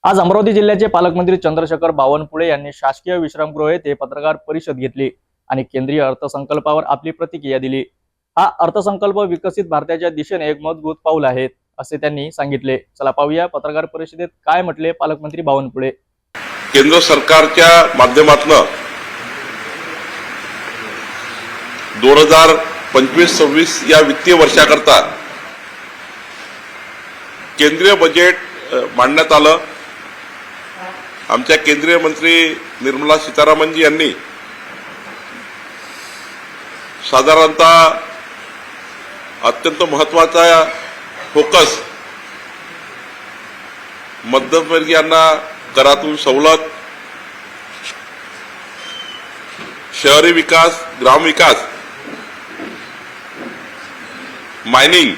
आज अमरावती जिल्ह्याचे पालकमंत्री चंद्रशेखर बावनकुळे यांनी शासकीय विश्रामगृह येथे पत्रकार परिषद घेतली आणि केंद्रीय अर्थसंकल्पावर आपली प्रतिक्रिया दिली। हा अर्थसंकल्प विकसित भारताच्या दिशेने एक मजबूत पाऊल आहे असे त्यांनी सांगितले। चला पाहूया पत्रकार परिषदेत काय म्हटले पालकमंत्री बावनकुळे। केंद्र सरकारच्या माध्यमातून 2025-26 या वित्तीय वर्षाकरता केंद्रीय बजेट मांडण्यात आलं। आमच्या केंद्रीय मंत्री निर्मला सीतारामनजी यांनी साधारणतः अत्यंत महत्त्वाचा फोकस मध्यमवर्गीयांना करातून सवलत, शहरी विकास, ग्राम विकास, मायनिंग,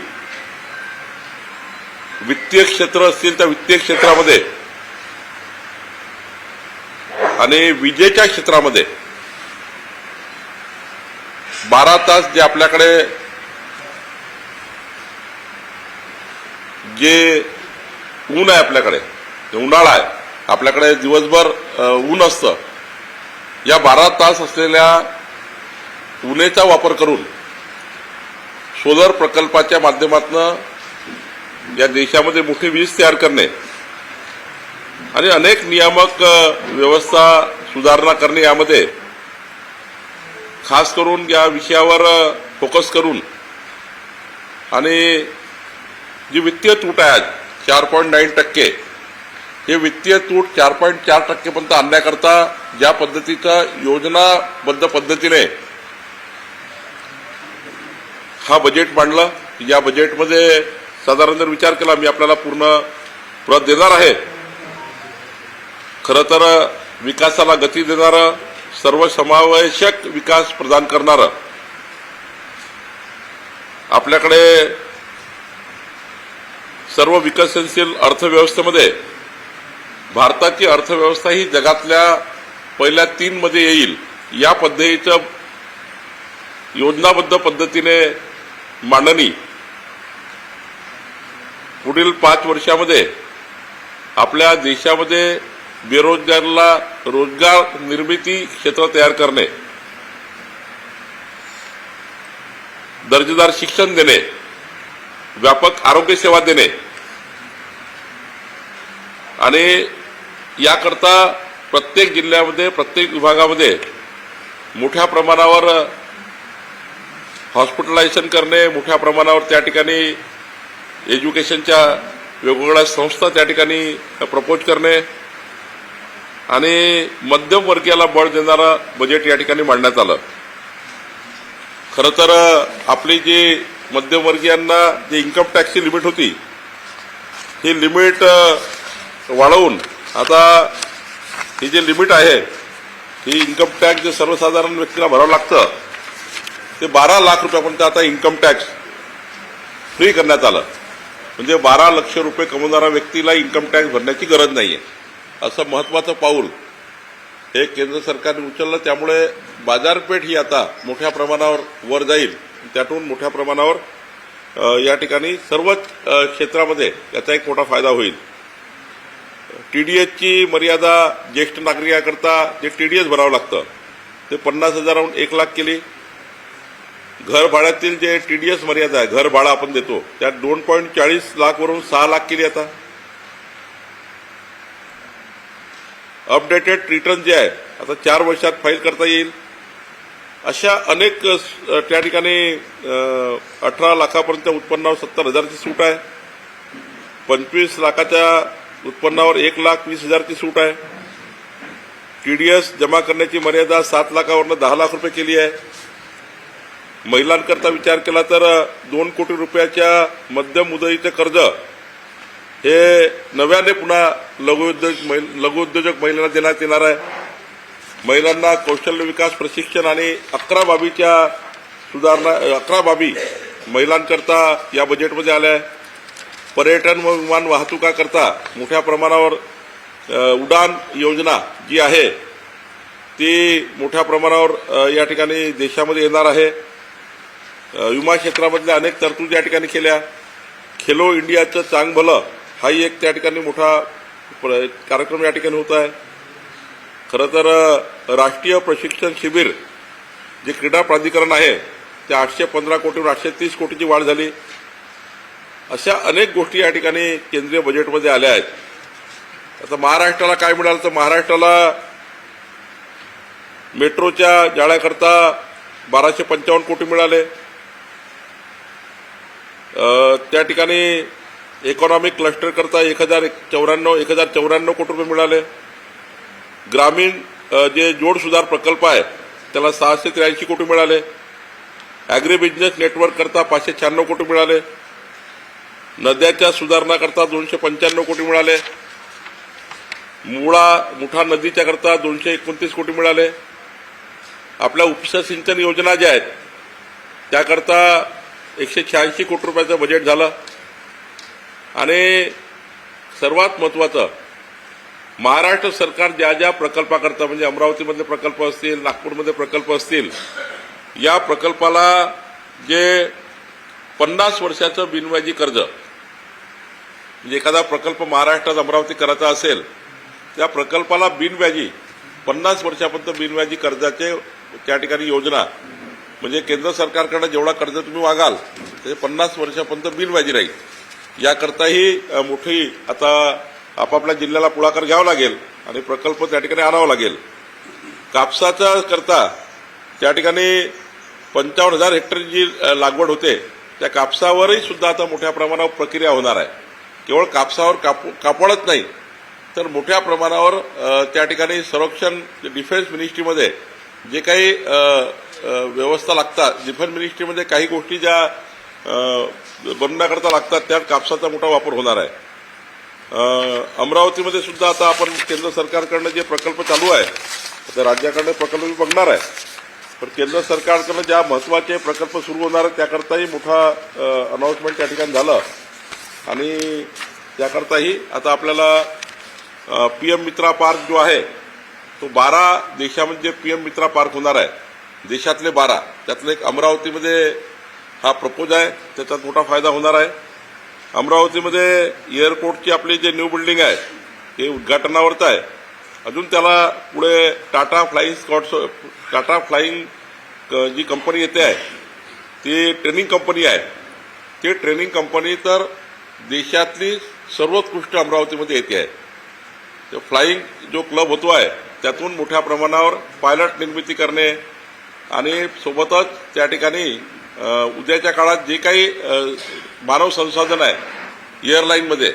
वित्तीय क्षेत्र असतील त्या वित्तीय क्षेत्रामध्ये आणि विजेच्या क्षेत्रामध्ये 12 तास जे आपल्याकडे जे ऊन आहे, आपल्याकडे उन्हाळा आहे, आपल्याकडे दिवसभर ऊन असतं, या 12 तास असलेल्या उन्हाचा वापर करून सोलर प्रकल्पाच्या माध्यमातून या देशामध्ये मोठी वीज तयार करणे आणि अनेक नियामक व्यवस्था सुधारणा करणे, यामध्ये खास करून या विषयावर फोकस करून आणि जी वित्तीय तूट आहे 4.9%, हे वित्तीय तूट 4.4% पर्यंत आणण्याकरता ज्या पद्धतीचा योजनाबद्ध पद्धतीने हा बजेट मांडलं, या बजेटमध्ये साधारण जर विचार केला, मी आपल्याला पूर्ण प्रत देणार आहे। खरं तर विकासाला गती देणारं, सर्वसमावेशक विकास प्रदान करणारं, आपल्याकडे सर्व विकसनशील अर्थव्यवस्थेमध्ये भारताची अर्थव्यवस्था ही जगातल्या पहिल्या 3 मध्ये येईल, या पद्धतीचं योजनाबद्ध पद्धतीने मांडणी पुढील 5 वर्षामध्ये आपल्या देशामध्ये बेरोजगाराला रोजगार निर्मिती क्षेत्र तयार करणे, दर्जेदार शिक्षण देणे, व्यापक आरोग्य सेवा देणे आणि याकरता प्रत्येक जिल्ह्यामध्ये, प्रत्येक विभागामध्ये मोठ्या प्रमाणावर हॉस्पिटलायझेशन करणे, मोठ्या प्रमाणावर त्या ठिकाणी एज्युकेशनच्या वेगवेगळ्या संस्था त्या ठिकाणी प्रपोज करणे आणि मध्यमवर्गीयाला बळ देणारं बजेट या ठिकाणी मांडण्यात आलं। खरं तर आपली जी मध्यमवर्गीयांना जे इन्कम टॅक्सची लिमिट होती, ही लिमिट वाढवून आता ही जी लिमिट आहे, ही इन्कम टॅक्स जे सर्वसाधारण व्यक्तीला भरावं लागतं ते 12 लाख रुपयापर्यंत आता इन्कम टॅक्स फ्री करण्यात आलं। म्हणजे 12 लक्ष रुपये कमवणाऱ्या व्यक्तीला इन्कम टॅक्स भरण्याची गरज नाहीये, असं महत्वाचं पाऊल हे केंद्र सरकारने उचललं। त्यामुळे बाजारपेठ ही आता मोठ्या प्रमाणावर वर जाईल, त्यातून मोठ्या प्रमाणावर या ठिकाणी सर्वच क्षेत्रामध्ये याचा एक मोठा फायदा होईल। टीडीएसची मर्यादा ज्येष्ठ नागरिकांकरता जे टीडीएस भरावं लागतं ते 50,000हून 1 लाख केली। घर भाड्यातील जे टीडीएस मर्यादा आहे, घर भाडं आपण देतो, त्यात 2.40 लाखवरून 6 लाख केली। आता अपडेटेड रिटर्न जे आहे आता 4 वर्षात फाईल करता येईल। अशा अनेक त्या ठिकाणी 18 लाखापर्यंत उत्पन्नावर 70,000ची सूट आहे, 25 लाखाच्या उत्पन्नावर 1,20,000ची सूट आहे। टीडीएस जमा करण्याची मर्यादा 7 लाखावरून 10 लाख रुपये केली आहे। महिलांकरता विचार केला तर 2 कोटी रुपयाच्या मध्यम मुदतीचे कर्ज हे नव्याने पुन्हा लघुउद्योजक महिलांना देण्यात येणार आहे। महिलांना कौशल्य विकास प्रशिक्षण आणि 11 बाबीच्या सुधारणा, 11 बाबी महिलांकरता या बजेटमध्ये आल्या आहे। पर्यटन व विमान वाहतुकाकरता मोठ्या प्रमाणावर उडान योजना जी आहे ती मोठ्या प्रमाणावर या ठिकाणी देशामध्ये येणार आहे। विमा क्षेत्रामधल्या अनेक तरतुदी या ठिकाणी केल्या। खेलो इंडियाचं चांग भलं हाही एक त्या ठिकाणी मोठा कार्यक्रम या ठिकाणी होत आहे. खरं तर राष्ट्रीय प्रशिक्षण शिबिर जे क्रीडा प्राधिकरण आहे ते 815 कोटीवर 830 कोटीची वाढ झाली. अशा अनेक गोष्टी या ठिकाणी केंद्रीय बजेटमध्ये आल्या आहेत. आता महाराष्ट्राला काय मिळालं तर महाराष्ट्राला मेट्रोच्या जाळ्याकरता 1255 कोटी मिळाले. त्या ठिकाणी इकॉनॉमिक क्लस्टर करता 1094 कोटी रुपये मिळाले. ग्रामीण जे जोड सुधार प्रकल्प आहे त्याला 683 कोटी मिळाले. ॲग्री बिझनेस नेटवर्क करता 596 कोटी मिळाले. नद्याच्या सुधारणा करता 295 कोटी मिळाले. मुठा नदीच्या करता 229 कोटी मिळाले. आपल्या उपसा सिंचन योजना ज्या आहेत त्याकरता 186 कोटी रुपयाचं बजेट झालं. आणि सर्वात महत्वाचं, महाराष्ट्र सरकार ज्या ज्या प्रकल्पाकरता म्हणजे अमरावतीमधले प्रकल्प असतील, नागपूरमध्ये प्रकल्प असतील, या प्रकल्पाला जे 50 वर्षाचं बिनव्याजी कर्ज, म्हणजे एखादा प्रकल्प महाराष्ट्रात अमरावती करायचा असेल त्या प्रकल्पाला बिनव्याजी 50 वर्षापर्यंत बिनव्याजी कर्जाचे त्या ठिकाणी योजना, म्हणजे केंद्र सरकारकडे जेवढा कर्ज तुम्ही मागाल ते 50 वर्षापर्यंत बिनव्याजी राहील. याकरताही मोठी आता आपापल्या जिल्ह्याला पुढाकार घ्यावा लागेल आणि प्रकल्प त्या ठिकाणी आणावा लागेल. कापसाचा करता त्या ठिकाणी 55,000 हेक्टर जी लागवड होते त्या कापसावरही सुद्धा आता मोठ्या प्रमाणावर प्रक्रिया होणार आहे. केवळ कापसावर कापडच नाही तर मोठ्या प्रमाणावर त्या ठिकाणी संरक्षण डिफेन्स मिनिस्ट्रीमध्ये जे काही व्यवस्था लागतात, डिफेन्स मिनिस्ट्रीमध्ये काही गोष्टी ज्या बनवण्याकरता लागतात त्यात कापसाचा मोठा वापर होणार आहे. अमरावतीमध्ये सुद्धा आता आपण केंद्र सरकारकडनं जे प्रकल्प चालू आहे, आता राज्याकडनं प्रकल्प बघणार आहे, पण केंद्र सरकारकडनं ज्या महत्वाचे प्रकल्प सुरू होणार आहेत त्याकरताही मोठा अनाउन्समेंट त्या ठिकाणी झालं. आणि त्याकरताही आता आपल्याला पीएम मित्रा पार्क जो आहे तो 12 देशामध्ये पीएम मित्रा पार्क होणार आहे, देशातले 12, त्यातलं एक अमरावतीमध्ये हा प्रपोज आहे, त्याच्यात मोठा फायदा होणार आहे. अमरावतीमध्ये एअरपोर्टची आपली जे न्यू बिल्डिंग आहे ते उद्घाटनावरच आहे. अजून त्याला पुढे टाटा फ्लाईंग जी कंपनी येते आहे ती ट्रेनिंग कंपनी आहे. ती ट्रेनिंग कंपनी तर देशातली सर्वोत्कृष्ट अमरावतीमध्ये येते आहे. फ्लाईंग जो क्लब होतो आहे त्यातून मोठ्या प्रमाणावर पायलट निर्मिती करणे आणि सोबतच त्या ठिकाणी उद्याच्या काळात जे काही मानव संसाधन आहे एअरलाईनमध्ये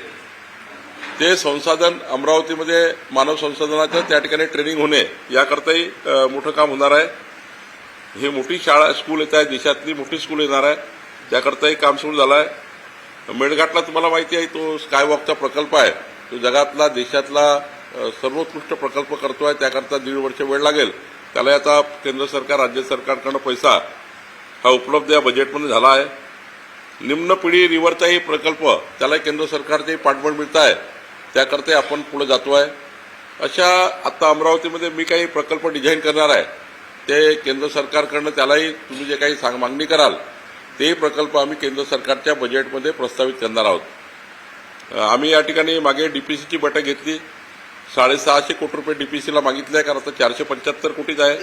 ते संसाधन अमरावतीमध्ये मानव संसाधनाचं त्या ठिकाणी ट्रेनिंग होणे याकरताही मोठं काम होणार आहे. ही मोठी शाळा स्कूल येत आहे, देशातली मोठी स्कूल येणार आहे, त्याकरताही काम सुरू झालं आहे. मेळघाटला तुम्हाला माहिती आहे तो स्कायवॉकचा प्रकल्प आहे, तो जगातला देशातला सर्वोत्कृष्ट प्रकल्प करतोय. त्याकरता 1.5 वर्ष वेळ लागेल. त्याला आता केंद्र सरकार राज्य सरकारकडनं पैसा हा उपलब्ध या बजेटमध्ये झाला आहे. निम्न पिढी रिव्हरचाही प्रकल्प त्याला केंद्र सरकारचेही पाठबळ मिळत आहे, त्याकरता आपण पुढे जातोय. अशा आता अमरावतीमध्ये मी काही प्रकल्प डिझाईन करणार आहे ते केंद्र सरकारकडनं त्यालाही तुम्ही जे काही मागणी कराल ते प्रकल्प आम्ही केंद्र सरकारच्या बजेटमध्ये प्रस्तावित करणार आहोत. आम्ही या ठिकाणी मागे डीपीसीची बैठक घेतली. 650 कोटी रुपये डीपीसीला मागितले आहे, कारण आता 475 कोटीच आहे.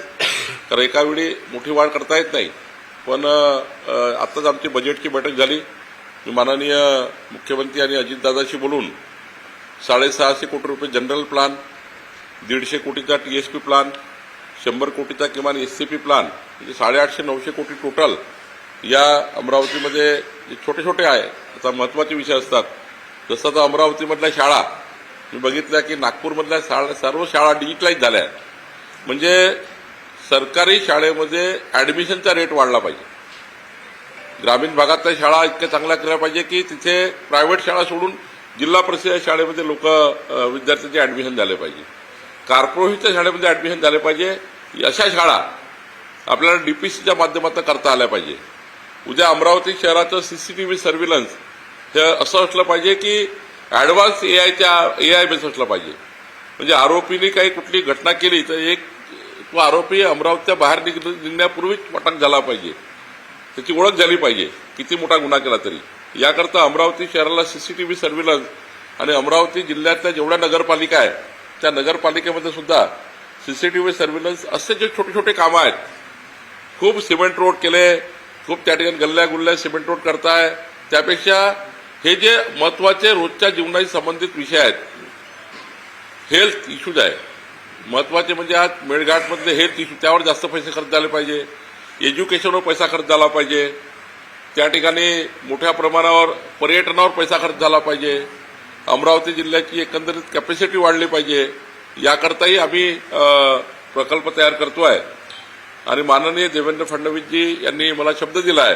कारण एकावेळी मोठी वाढ करता येत नाही. पण आत्ताच आमची बजेटची बैठक झाली. मी माननीय मुख्यमंत्री आणि अजितदादाशी बोलून 650 कोटी रुपये जनरल प्लान, 150 कोटीचा टीएसपी प्लान, 100 कोटीचा किमान एससीपी प्लान, म्हणजे 850-900 कोटी टोटल या अमरावतीमध्ये छोटे छोटे आहे. आता महत्वाचे विषय असतात. जसं आता अमरावतीमधल्या शाळा मी बघितल्या की नागपूरमधल्या सर्व शाळा डिजिटलाइज झाल्या. म्हणजे सरकारी शाळेमध्ये ॲडमिशनचा रेट वाढला पाहिजे. ग्रामीण भागातल्या शाळा इतक्या चांगल्या केल्या पाहिजे की तिथे प्रायव्हेट शाळा सोडून जिल्हा परिषद शाळेमध्ये विद्यार्थ्यांचे ॲडमिशन झाले पाहिजे. कॉर्पोरेशनच्या शाळेमध्ये ॲडमिशन झाले पाहिजे. अशा शाळा आपल्याला डीपीसीच्या माध्यमातून करता आल्या पाहिजे. उद्या अमरावती शहराचं सीसीटीव्ही सर्व्हिलन्स हे असं असलं पाहिजे की ॲडव्हान्स एआय बेस असलं पाहिजे. म्हणजे आरोपीने काही कुठली घटना केली तर तो आरोपी अमरावतीच्या बाहेर निघण्यापूर्वीच अटक झाला पाहिजे, त्याची ओळख झाली पाहिजे किती मोठा गुन्हा केला तरी. याकरता अमरावती शहराला सीसीटीव्ही सर्व्हिलन्स आणि अमरावती जिल्ह्यातल्या जेवढ्या नगरपालिका आहेत त्या नगरपालिकेमध्ये सुद्धा सीसीटीव्ही सर्व्हिलन्स असे जे छोटे छोटे कामं आहेत, खूप सिमेंट रोड केले, खूप त्या ठिकाणी गल्ल्या गुल्ल्या सिमेंट रोड करताय, त्यापेक्षा हे जे महत्वाचे रोजच्या जीवनाशी संबंधित विषय आहेत, हेल्थ इश्यूज आहे महत्वाचे, म्हणजे आज मेळघाटमधले हेल्थ इश्यू त्यावर जास्त पैसे खर्च झाले पाहिजे, एज्युकेशनवर पैसा खर्च झाला पाहिजे, त्या ठिकाणी मोठ्या प्रमाणावर पर्यटनावर पैसा खर्च झाला पाहिजे, अमरावती जिल्ह्याची एकंदरीत कॅपॅसिटी वाढली पाहिजे, याकरताही आम्ही प्रकल्प तयार करतोय. आणि माननीय देवेंद्र फडणवीसजी यांनी मला शब्द दिला आहे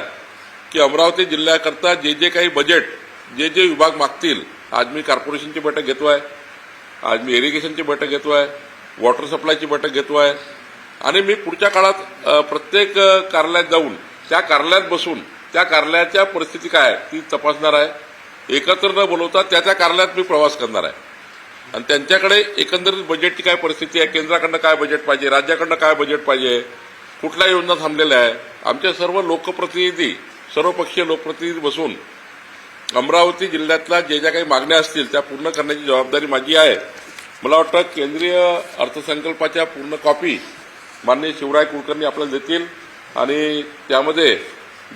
की अमरावती जिल्ह्याकरता जे जे काही बजेट जे जे विभाग मागतील, आज मी कॉर्पोरेशनची बैठक घेतोय, आज मी इरिगेशनची बैठक घेतोय, वॉटर सप्लायची बैठक घेतोय, आणि मी पुढच्या काळात प्रत्येक कार्यालयात जाऊन त्या कार्यालयात बसून त्या कार्यालयाच्या परिस्थिती काय आहे ती तपासणार आहे. एकत्र न बोलवता त्या त्या कार्यालयात मी प्रवास करणार आहे आणि त्यांच्याकडे एकंदरीत बजेटची काय परिस्थिती आहे, केंद्राकडनं काय बजेट पाहिजे, राज्याकडनं काय बजेट पाहिजे, कुठल्या योजना थांबलेल्या आहे, आमचे सर्व लोकप्रतिनिधी सर्वपक्षीय लोकप्रतिनिधी बसून अमरावती जिल्ह्यातल्या जे ज्या काही मागण्या असतील त्या पूर्ण करण्याची जबाबदारी माझी आहे. मला वाटतं केंद्रीय अर्थसंकल्पाच्या पूर्ण कॉपी माननीय शिवराय कुलकर्णी आपल्याला देतील आणि त्यामध्ये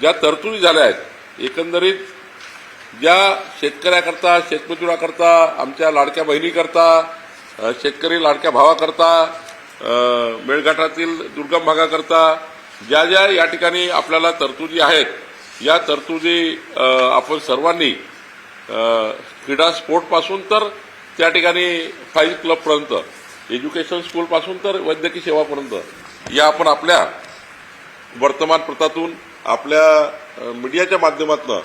ज्या तरतुदी झाल्या आहेत, एकंदरीत ज्या शेतकऱ्याकरता, शेतमजुराकरता, आमच्या लाडक्या बहिणीकरता, शेतकरी लाडक्या भावाकरता, मेळघाटातील दुर्गम भागाकरता ज्या ज्या या ठिकाणी आपल्याला तरतुदी आहेत, या तरतुदी आपण सर्वांनी क्रीडा स्पोर्टपासून तर त्या ठिकाणी फाईल क्लबपर्यंत, एज्युकेशन स्कूलपासून तर वैद्यकीय सेवापर्यंत या आपण आपल्या वर्तमानपत्रातून, आपल्या मीडियाच्या माध्यमातून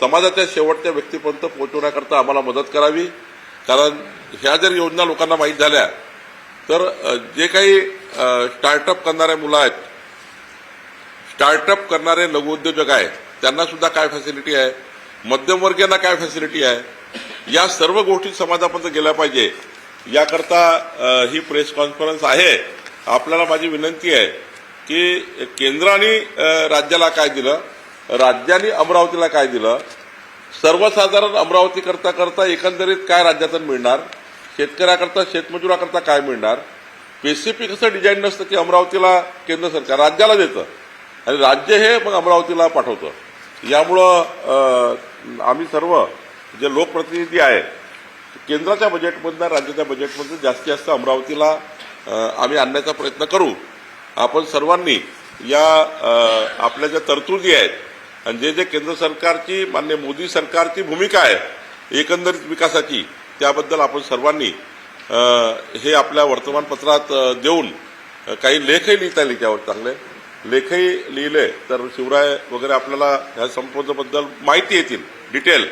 समाजाच्या शेवटच्या व्यक्तीपर्यंत पोहोचवण्याकरता आम्हाला मदत करावी. कारण ह्या जर योजना लोकांना माहीत झाल्या तर जे काही स्टार्टअप करणारे मुलं आहेत, स्टार्टअप करणारे लघुउद्योजक आहेत, त्यांना सुद्धा काय फॅसिलिटी आहे, मध्यमवर्गीयांना काय फॅसिलिटी आहे, या सर्व गोष्टी समाजापर्यंत गेल्या पाहिजे. याकरता ही प्रेस कॉन्फरन्स आहे. आपल्याला माझी विनंती आहे की केंद्राने राज्याला काय दिलं, राज्याने अमरावतीला काय दिलं, सर्वसाधारण अमरावती करता एकंदरीत काय राज्यातून मिळणार, शेतकऱ्याकरता शेतमजुराकरता काय मिळणार, स्पेसिफिक असं डिझाईन नसतं की अमरावतीला केंद्र सरकार राज्याला देतं आणि राज्य हे मग अमरावतीला पाठवतं. यामुळं आम्ही सर्व जे लोकप्रतिनिधी आहे, केंद्राच्या बजेटमधून राज्याच्या बजेटमधून जास्तीत जास्त अमरावतीला आम्ही आणण्याचा प्रयत्न करू. आपण सर्वांनी या आपल्या ज्या तरतुदी आहेत आणि जे जे केंद्र सरकारची, माननीय मोदी सरकारची भूमिका आहे एकंदरीत विकासाची, त्याबद्दल आपण सर्वांनी हे आपल्या वर्तमानपत्रात देऊन काही लेखही लिहिता येईल, त्यावर चांगले लेखही लिहिले तर शिवराय वगैरे आपल्याला ह्या संपूर्णबद्दल माहिती येतील, डिटेल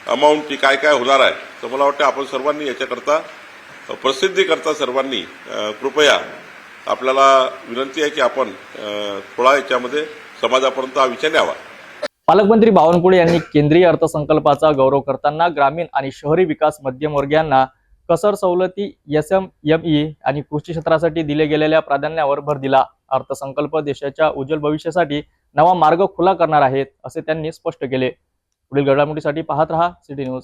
अमाऊंटची काय काय होणार आहे. तर मला वाटतं आपण सर्वांनी याच्याकरता प्रसिद्धीकरता सर्वांनी कृपया आपल्याला विनंती आहे की आपण थोडा याच्यामध्ये समाजापर्यंत हा विषय न्यावा. पालकमंत्री बावनकुळे यांनी केंद्रीय अर्थसंकल्पाचा गौरव करताना ग्रामीण आणि शहरी विकास मध्यमवर्गीयांना कसर सवलती, SME आणि कृषी क्षेत्रासाठी दिले गेलेल्या प्राधान्यावर भर दिला. अर्थसंकल्प देशाच्या उज्ज्वल भविष्यासाठी नवा मार्ग खुला करणार आहेत असे त्यांनी स्पष्ट केले. पुढील घडामोडीसाठी पाहत रहा सिटी न्यूज.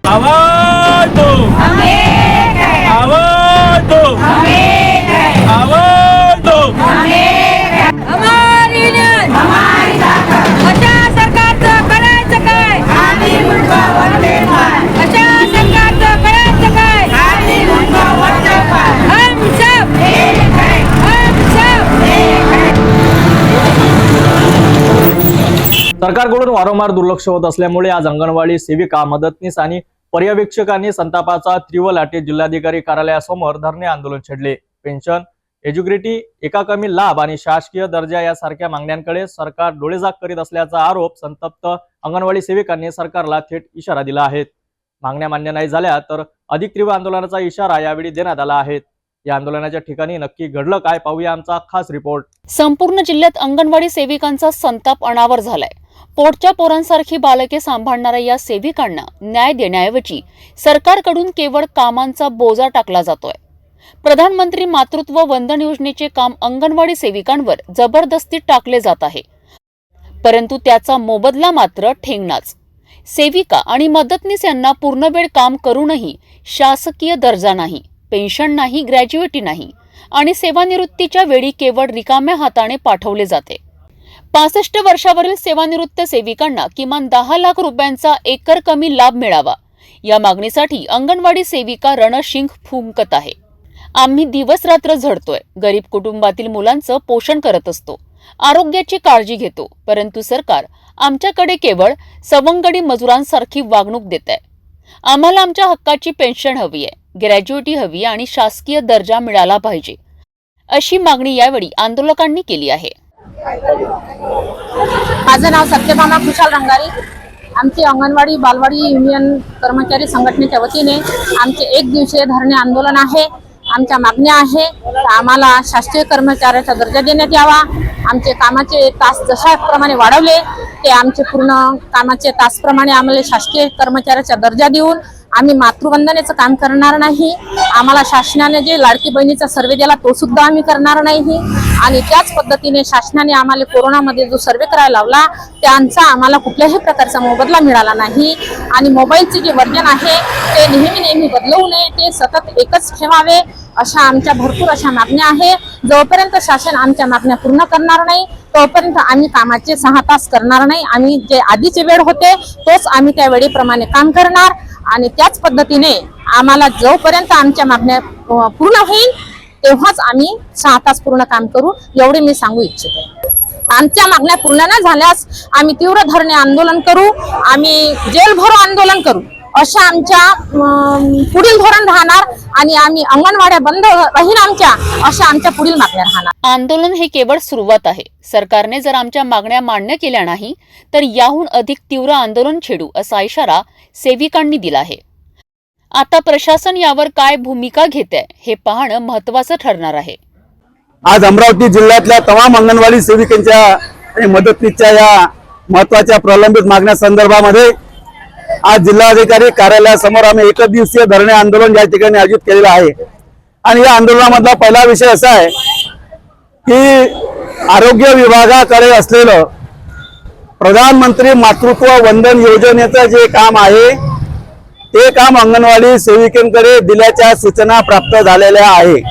आवाज दो, आवाज दो, आवाज दो. हमारी न्याय, हमारी ताकद. अशा सरकारचं करायचं काय, अशा सरकारचं करायचं काय, हम सब एक है, हम सब एक है. सरकारकडून वारंवार दुर्लक्ष होत असल्यामुळे आज अंगणवाडी सेविका, मदतनीस आणि पर्यवेक्षकांनी संतापाचा तीव्र लाटेत जिल्हाधिकारी कार्यालयासमोर धरणे आंदोलन छेडले. पेन्शन, एज्युग्रेटी, एका कमी लाभ आणि शासकीय दर्जा यासारख्या मागण्यांकडे सरकार डोळेझाक करीत असल्याचा आरोप संतप्त अंगणवाडी सेविकांनी सरकारला थेट इशारा दिला आहे. मागण्या मान्य नाही झाल्या तर अधिक तीव्र आंदोलनाचा इशारा यावेळी देण्यात आला आहे. या आंदोलनाच्या ठिकाणी नक्की घडलं काय, पाहूया आमचा खास रिपोर्ट. संपूर्ण जिल्ह्यात अंगणवाडी सेविकांचा संताप अनावर झालाय. पोटच्या पोरांसारखी बालके सांभाळणाऱ्या या सेविकांना न्याय देण्याऐवजी सरकारकडून केवळ कामांचा बोजा टाकला जातोय. प्रधानमंत्री मातृत्व वंदन योजनेचे काम अंगणवाडी सेविकांवर जबरदस्ती टाकले जात आहे. परंतु त्याचा मोबदला मात्र ठेंगणाच. सेविका आणि मदतनीस यांना पूर्णवेळ काम करूनही शासकीय दर्जा नाही, पेन्शन नाही, ग्रॅज्युएटी नाही आणि सेवानिवृत्तीच्या वेळी केवळ रिकाम्या हाताने पाठवले जाते. 65 वर्षावरील सेवानिवृत्त सेविकांना किमान 10 लाख रुपयांचा एकर कमी लाभ मिळावा या मागणीसाठी अंगणवाडी सेविका रणशिंग फुंकत आहे. आम्ही दिवस रात्र झडतोय, गरीब कुटुंबातील मुलांचं पोषण करत असतो, आरोग्याची काळजी घेतो, परंतु सरकार आमच्याकडे केवळ सवंगडी मजुरांसारखी वागणूक देत आहे. आम्हाला आमच्या हक्काची पेन्शन हवी आहे, ग्रॅज्युएटी हवी आणि शासकीय दर्जा मिळाला पाहिजे, अशी मागणी यावेळी आंदोलकांनी केली आहे. माझं नाव सत्यभामा खुशाल रंगारी. आमचे अंगणवाडी बालवाडी युनियन कर्मचारी संघटनेच्या वतीने आमचे एक दिवसीय धरणे आंदोलन आहे. आमच्या मागण्या आहे तर आम्हाला शासकीय कर्मचाऱ्याचा दर्जा देण्यात यावा. आमचे कामाचे तास जशाप्रमाणे वाढवले ते आमचे पूर्ण कामाचे तासप्रमाणे आम्हाला शासकीय कर्मचाऱ्याचा दर्जा देऊन आम्ही मातृवंदनेचं काम करणार नाही. आम्हाला शासनाने जे लाडकी बहिणीचा सर्वे दिला तो सुद्धा आम्ही करणार नाही. आणि त्याच पद्धतीने शासनाने आम्हाला कोरोनामध्ये जो सर्वे करायला लावला त्यांचा आम्हाला कुठल्याही प्रकारचा मोबदला मिळाला नाही. आणि मोबाईलचे जे वर्जन आहे ते नेहमी बदलवू नये, ते सतत एकच ठेवावे, अशा आमच्या भरपूर अशा मागण्या आहे. जोपर्यंत शासन आमच्या मागण्या पूर्ण करणार नाही तोपर्यंत आम्ही कामाचे 6 तास करणार नाही. आम्ही जे आधीचे वेळ होते तोच आम्ही त्या वेळेप्रमाणे काम करणार. आणि त्याच पद्धतीने आम्हाला जोपर्यंत आमच्या मागण्या पूर्ण होईल तेव्हाच आम्ही 6 तास पूर्ण काम करू, एवढे मी सांगू इच्छिते. आमच्या मागण्या पूर्ण न झाल्यास आम्ही तीव्र धरणे आंदोलन करू, आम्ही जेल भरो आंदोलन करू, अशा आमच्या पुढील धोरण राहणार. आणि आम्ही अंगणवाड्या बंद राहील आमच्या, अशा आमच्या पुढील मागण्या राहणार. आंदोलन हे केवळ सुरुवात आहे. सरकारने जर आमच्या मागण्या मान्य केल्या नाही तर याहून अधिक तीव्र आंदोलन छेडू असा इशारा सेविकांनी दिला आहे. आता प्रशासन यावर काय भूमिका घेते हे पाहणं महत्त्वाचं ठरणार आहे. आज अमरावती जिल्ह्यातल्या तमाम अंगणवाडी सेविकांच्या आणि मदतनीसच्या या महत्त्वाच्या प्रलंबित मागण्या संदर्भामध्ये आज जिल्हाधिकारी कार्यालयासमोर आम्ही एक दिवसीय धरणे आंदोलन या ठिकाणी आयोजित केलेलं आहे. आणि या आंदोलनामधला पहिला विषय असा आहे की आरोग्य विभागाकडे असलेलं प्रधानमंत्री मातृत्व वंदन योजनेचं जे काम आहे ते काम अंगणवाडी सेविकांकडे दिल्याच्या सूचना प्राप्त झालेल्या आहे.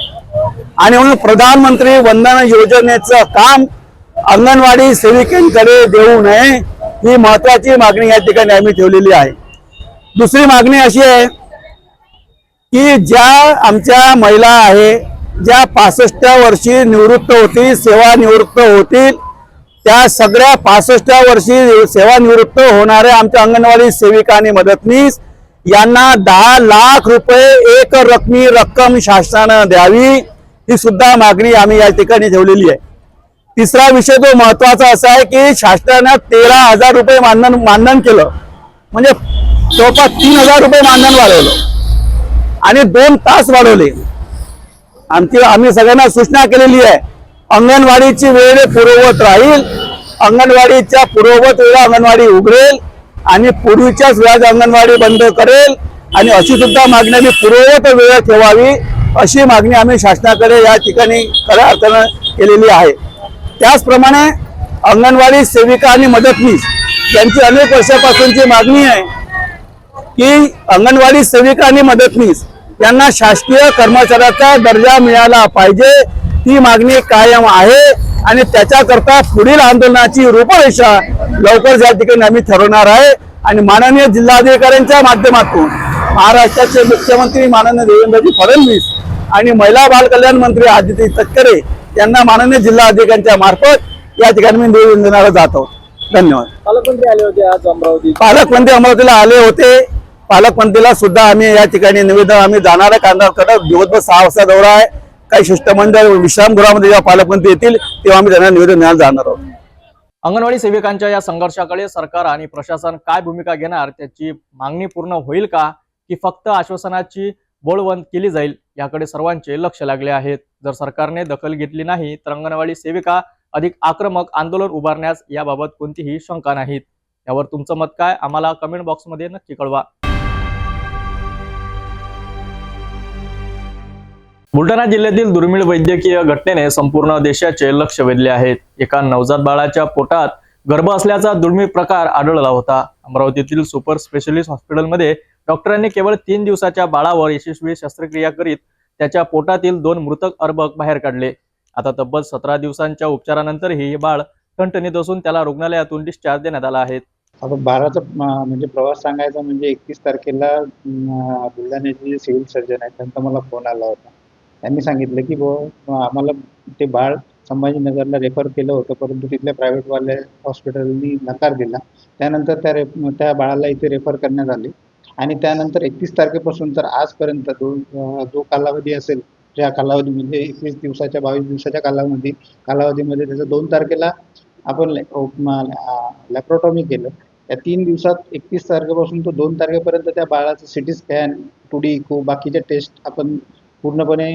आणि म्हणून प्रधानमंत्री वंदन योजनेचं काम अंगणवाडी सेविकांकडे देऊ नये ही महत्वाची मागणी या ठिकाणी आम्ही ठेवलेली आहे. दुसरी मागणी अशी आहे की ज्या आमच्या महिला आहे ज्या 65 वर्षी निवृत्त होतील, सेवानिवृत्त होतील, त्या सगळ्या 65 वर्षी सेवानिवृत्त होणाऱ्या आमच्या अंगणवाडी सेविका आणि मदतनीस यांना 10 लाख रुपये एक रकमी रक्कम शासनानं द्यावी, ही सुद्धा मागणी आम्ही या ठिकाणी ठेवलेली आहे. तिसरा विषय तो महत्वाचा असा आहे की शासनानं 13,000 रुपये मानधन केलं, म्हणजे जवळपास 3,000 रुपये मानधन वाढवलं आणि 2 तास वाढवले. आम्ही सगळ्यांना सूचना केलेली आहे, अंगणवाडीची वेळ पूर्ववत राहील, अंगणवाडीच्या पूर्ववत वेळा अंगणवाडी उघडेल आणि पूर्वीच्याच वेळात अंगणवाडी बंद करेल. आणि अशी सुद्धा मागणी आम्ही पूर्ववत वेळ ठेवावी अशी मागणी आम्ही शासनाकडे या ठिकाणी खऱ्या अर्थानं केलेली आहे. त्याचप्रमाणे अंगणवाडी सेविका आणि मदतनीस यांची अनेक वर्षापासूनची मागणी आहे की अंगणवाडी सेविका आणि मदतनीस यांना शासकीय कर्मचाऱ्याचा दर्जा मिळाला पाहिजे. ती मागणी कायम आहे आणि त्याच्याकरता पुढील आंदोलनाची रूपरेषा लवकर या ठिकाणी आम्ही ठरवणार आहे. आणि माननीय जिल्हाधिकाऱ्यांच्या माध्यमातून महाराष्ट्राचे मुख्यमंत्री माननीय देवेंद्रजी फडणवीस आणि महिला बाल कल्याण मंत्री आदिती तटकरे यांना माननीय जिल्हाधिकाऱ्यांच्या मार्फत या ठिकाणी मी निवेदन देणारा जात आहोत. धन्यवाद. पालकमंत्री आले होते आज अमरावती. पालकमंत्री अमरावतीला आले होते. पालकमंत्रीला सुद्धा आम्ही या ठिकाणी निवेदन आम्ही जाणार आहे. कांदा दिवसभर 6 वाजता दौरा आहे. काही शिष्टमंडळ विश्रामगृहामध्ये जेव्हा पालकमंत्री येतील तेव्हा आम्ही त्यांना निवेदन द्यायला जाणार आहोत. अंगणवाडी सेविकांच्या या संघर्षाकडे सरकार आणि प्रशासन काय भूमिका घेणार, त्याची मागणी पूर्ण होईल का की फक्त आश्वासनाची बोलवंत केली जाईल, याकडे सर्वांचे लक्ष लागले आहेत. जर सरकारने दखल घेतली नाही तर अंगणवाडी सेविका अधिक आक्रमक आंदोलन उभारण्यास याबाबत कोणतीही शंका नाहीत. यावर तुमचं मत काय, आम्हाला कमेंट बॉक्समध्ये नक्की कळवा. बुलढाणा जिल्ह्यातील दुर्मिळ वैद्यकीय घटनेने संपूर्ण देशाचे लक्ष वेधले आहे. एका नवजात बाळाच्या पोटात गर्भ असल्याचा दुर्मिळ प्रकार आढळला होता. अमरावतीतील सुपर स्पेशलिस्ट हॉस्पिटलमध्ये डॉक्टरांनी केवळ 3 दिवसाच्या बाळावर यशस्वी शस्त्रक्रिया करीत त्याच्या पोटातील 2 मृतक अर्भक बाहेर काढले. आता तब्बल 17 दिवसांच्या उपचारानंतरही हे बाळ ठणठणीत असून त्याला रुग्णालयातून डिस्चार्ज देण्यात आला आहे. आता बाळाचा म्हणजे प्रवास सांगायचा म्हणजे 31 तारखेला बुलढाण्याचे जे सिव्हिल सर्जन आहेत त्यांचा मला फोन आला होता. त्यांनी सांगितलं की आम्हाला ते बाळ संभाजीनगरला रेफर केलं होतं, परंतु तिथल्या प्रायव्हेटवाल्या हॉस्पिटलनी नकार दिला. त्यानंतर त्या बाळाला इथे रेफर करण्यात आले आणि त्यानंतर 31 तारखेपासून तर आजपर्यंत जो कालावधी असेल, ज्या कालावधी म्हणजे 21 दिवसाच्या 22 दिवसाच्या कालावधीमध्ये त्याचं 2 तारखेला आपण लॅप्रोटॉमी केलं. त्या 3 दिवसात 31 तारखेपासून तो 2 तारखेपर्यंत त्या बाळाचं सिटी स्कॅन, 2D इको, बाकीच्या टेस्ट आपण पूर्णपणे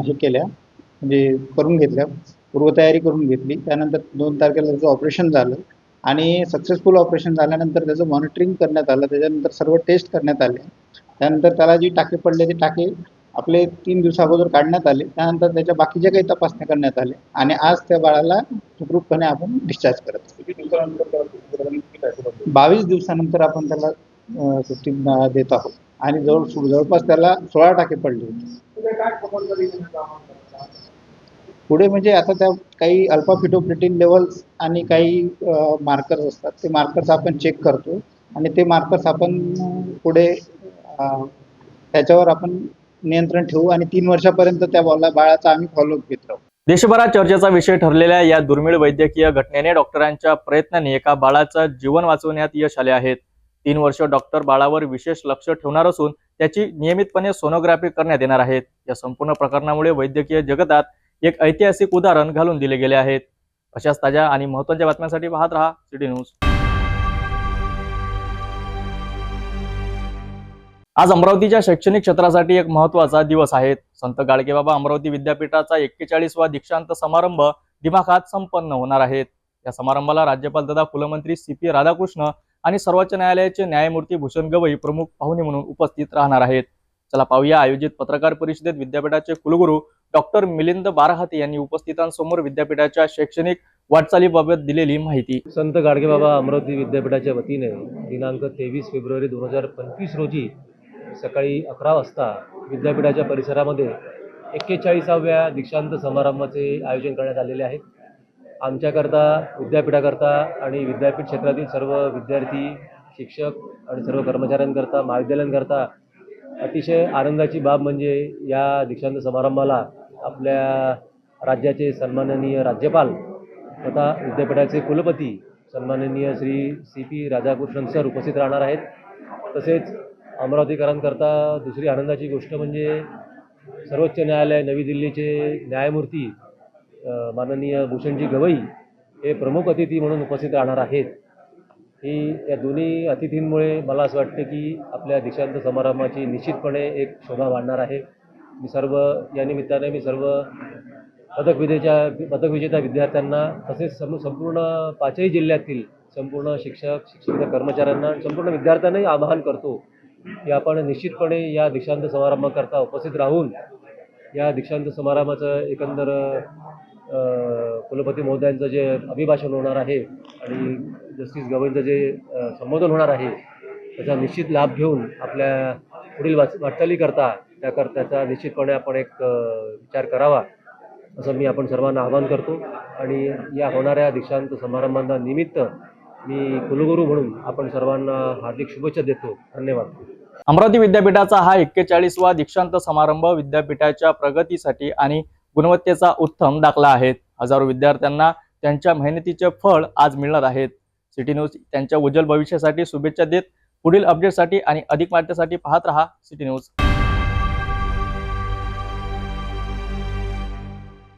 हे केल्या, म्हणजे करून घेतल्या, पूर्वतयारी करून घेतली. त्यानंतर 2 तारखेला त्याचं ऑपरेशन झालं आणि सक्सेसफुल ऑपरेशन झाल्यानंतर त्याचं मॉनिटरिंग करण्यात आलं. त्याच्यानंतर सर्व टेस्ट करण्यात आले. त्यानंतर त्याला जी टाके पडले ते टाके आपले 3 दिवसा अगोदर काढण्यात आले. त्यानंतर त्याच्या बाकीच्या काही तपासण्या करण्यात आल्या आणि आज त्या बाळाला सुखरूपपणे आपण डिस्चार्ज करत. 22 दिवसानंतर आपण त्याला सुट्टी देत आहोत आणि जवळपास त्याला 16 टाके पडले होते. पुढे म्हणजे आता त्या काही अल्फा फिटोप्रोटीन लेवल्स आणि काही मार्कर्स असतात, ते मार्कर्स आपण चेक करतो आणि ते मार्कर्स आपण पुढे त्याच्यावर आपण नियंत्रण ठेवू आणि 3 वर्षापर्यंत त्या बाळाचा आम्ही फॉलोअप घेत राहू. देशभरात चर्चेचा विषय ठरलेल्या या दुर्मिळ वैद्यकीय घटनेने डॉक्टरांच्या प्रयत्नांनी एका बाळाचं जीवन वाचवण्यात यश आले आहेत. 3 वर्ष डॉक्टर बाळावर विशेष लक्ष ठेवणार असून त्याची नियमितपणे सोनोग्राफी करण्यात येणार आहेत. या संपूर्ण प्रकरणामुळे वैद्यकीय जगतात एक ऐतिहासिक उदाहरण घालून दिले गेले आहेत. अशाच ताज्या आणि महत्त्वाच्या बातम्यांसाठी पाहत रहा सिटी न्यूज. आज अमरावतीच्या शैक्षणिक क्षेत्रासाठी एक महत्त्वाचा दिवस आहे. संत गाडगेबाबा अमरावती विद्यापीठाचा 41वा दीक्षांत समारंभ दिमाखात संपन्न होणार आहेत. या समारंभाला राज्यपाल तथा कुलमंत्री CP राधाकृष्ण आणि सर्वोच्च न्यायालयाचे न्यायमूर्ती भूषण गवई प्रमुख पाहुणे म्हणून उपस्थित राहणार आहेत. चला पाहूया आयोजित पत्रकार परिषदेत विद्यापीठाचे कुलगुरू डॉक्टर मिलिंद बारहाते यांनी उपस्थितांसमोर विद्यापीठाच्या शैक्षणिक वाटचालीबाबत दिलेली माहिती. संत गाडगेबाबा अमरावती विद्यापीठाच्या वतीने दिनांक 23 फेब्रुवारी 2025 रोजी सकाळी 11 वाजता विद्यापीठाच्या परिसरामध्ये 41व्या दीक्षांत समारंभाचे आयोजन करण्यात आलेले आहे. आमच्याकरता, विद्यापीठाकरता आणि विद्यापीठ क्षेत्रातील सर्व विद्यार्थी, शिक्षक आणि सर्व कर्मचाऱ्यांकरता, महाविद्यालयांकरता अतिशय आनंदाची बाब म्हणजे या दीक्षांत समारंभाला आपल्या राज्याचे सन्माननीय राज्यपाल तथा विद्यापीठाचे कुलपती सन्माननीय श्री CP राधाकृष्णन सर उपस्थित राहणार आहेत. तसेच अमरावतीकरांकरता दुसरी आनंदाची गोष्ट म्हणजे सर्वोच्च न्यायालय नवी दिल्लीचे न्यायमूर्ती माननीय भूषणजी गवई हे प्रमुख अतिथी म्हणून उपस्थित राहणार आहेत. या दोन्ही अतिथींमुळे मला असं वाटतं की आपल्या दीक्षांत समारंभाची निश्चितपणे एक शोभा वाढणार आहे. या निमित्ताने मी सर्व पदकविजेत्या विद्यार्थ्यांना तसेच संपूर्ण 5ही जिल्ह्यातील संपूर्ण शिक्षक, शिक्षक कर्मचाऱ्यांना, संपूर्ण विद्यार्थ्यांनाही आवाहन करतो की आपण निश्चितपणे या दीक्षांत समारंभाकरता उपस्थित राहून या दीक्षांत समारंभाचं एकंदर कुलपती महोदयांचं जे अभिभाषण होणार आहे आणि जस्टिस गवईंचं जे संबोधन होणार आहे त्याचा निश्चित लाभ घेऊन आपल्या पुढील वाटचालीकरता त्याचा निश्चितपणे आपण एक विचार करावा असं मी आपण सर्वांना आवाहन करतो. आणि या होणाऱ्या दीक्षांत समारंभांना निमित्त मी कुलगुरू म्हणून आपण सर्वांना हार्दिक शुभेच्छा देतो. धन्यवाद. अमरावती विद्यापीठाचा हा 41वा दीक्षांत समारंभ विद्यापीठाच्या प्रगतीसाठी आणि गुणवत्तेचा उत्तम दाखला आहे. हजारो विद्यार्थ्यांना त्यांच्या मेहनतीचे फळ आज मिळणार आहेत. सिटी न्यूज त्यांच्या उज्ज्वल भविष्यासाठी शुभेच्छा देत पुढील अपडेटसाठी आणि अधिक माहितीसाठी पाहत रहा सिटी न्यूज.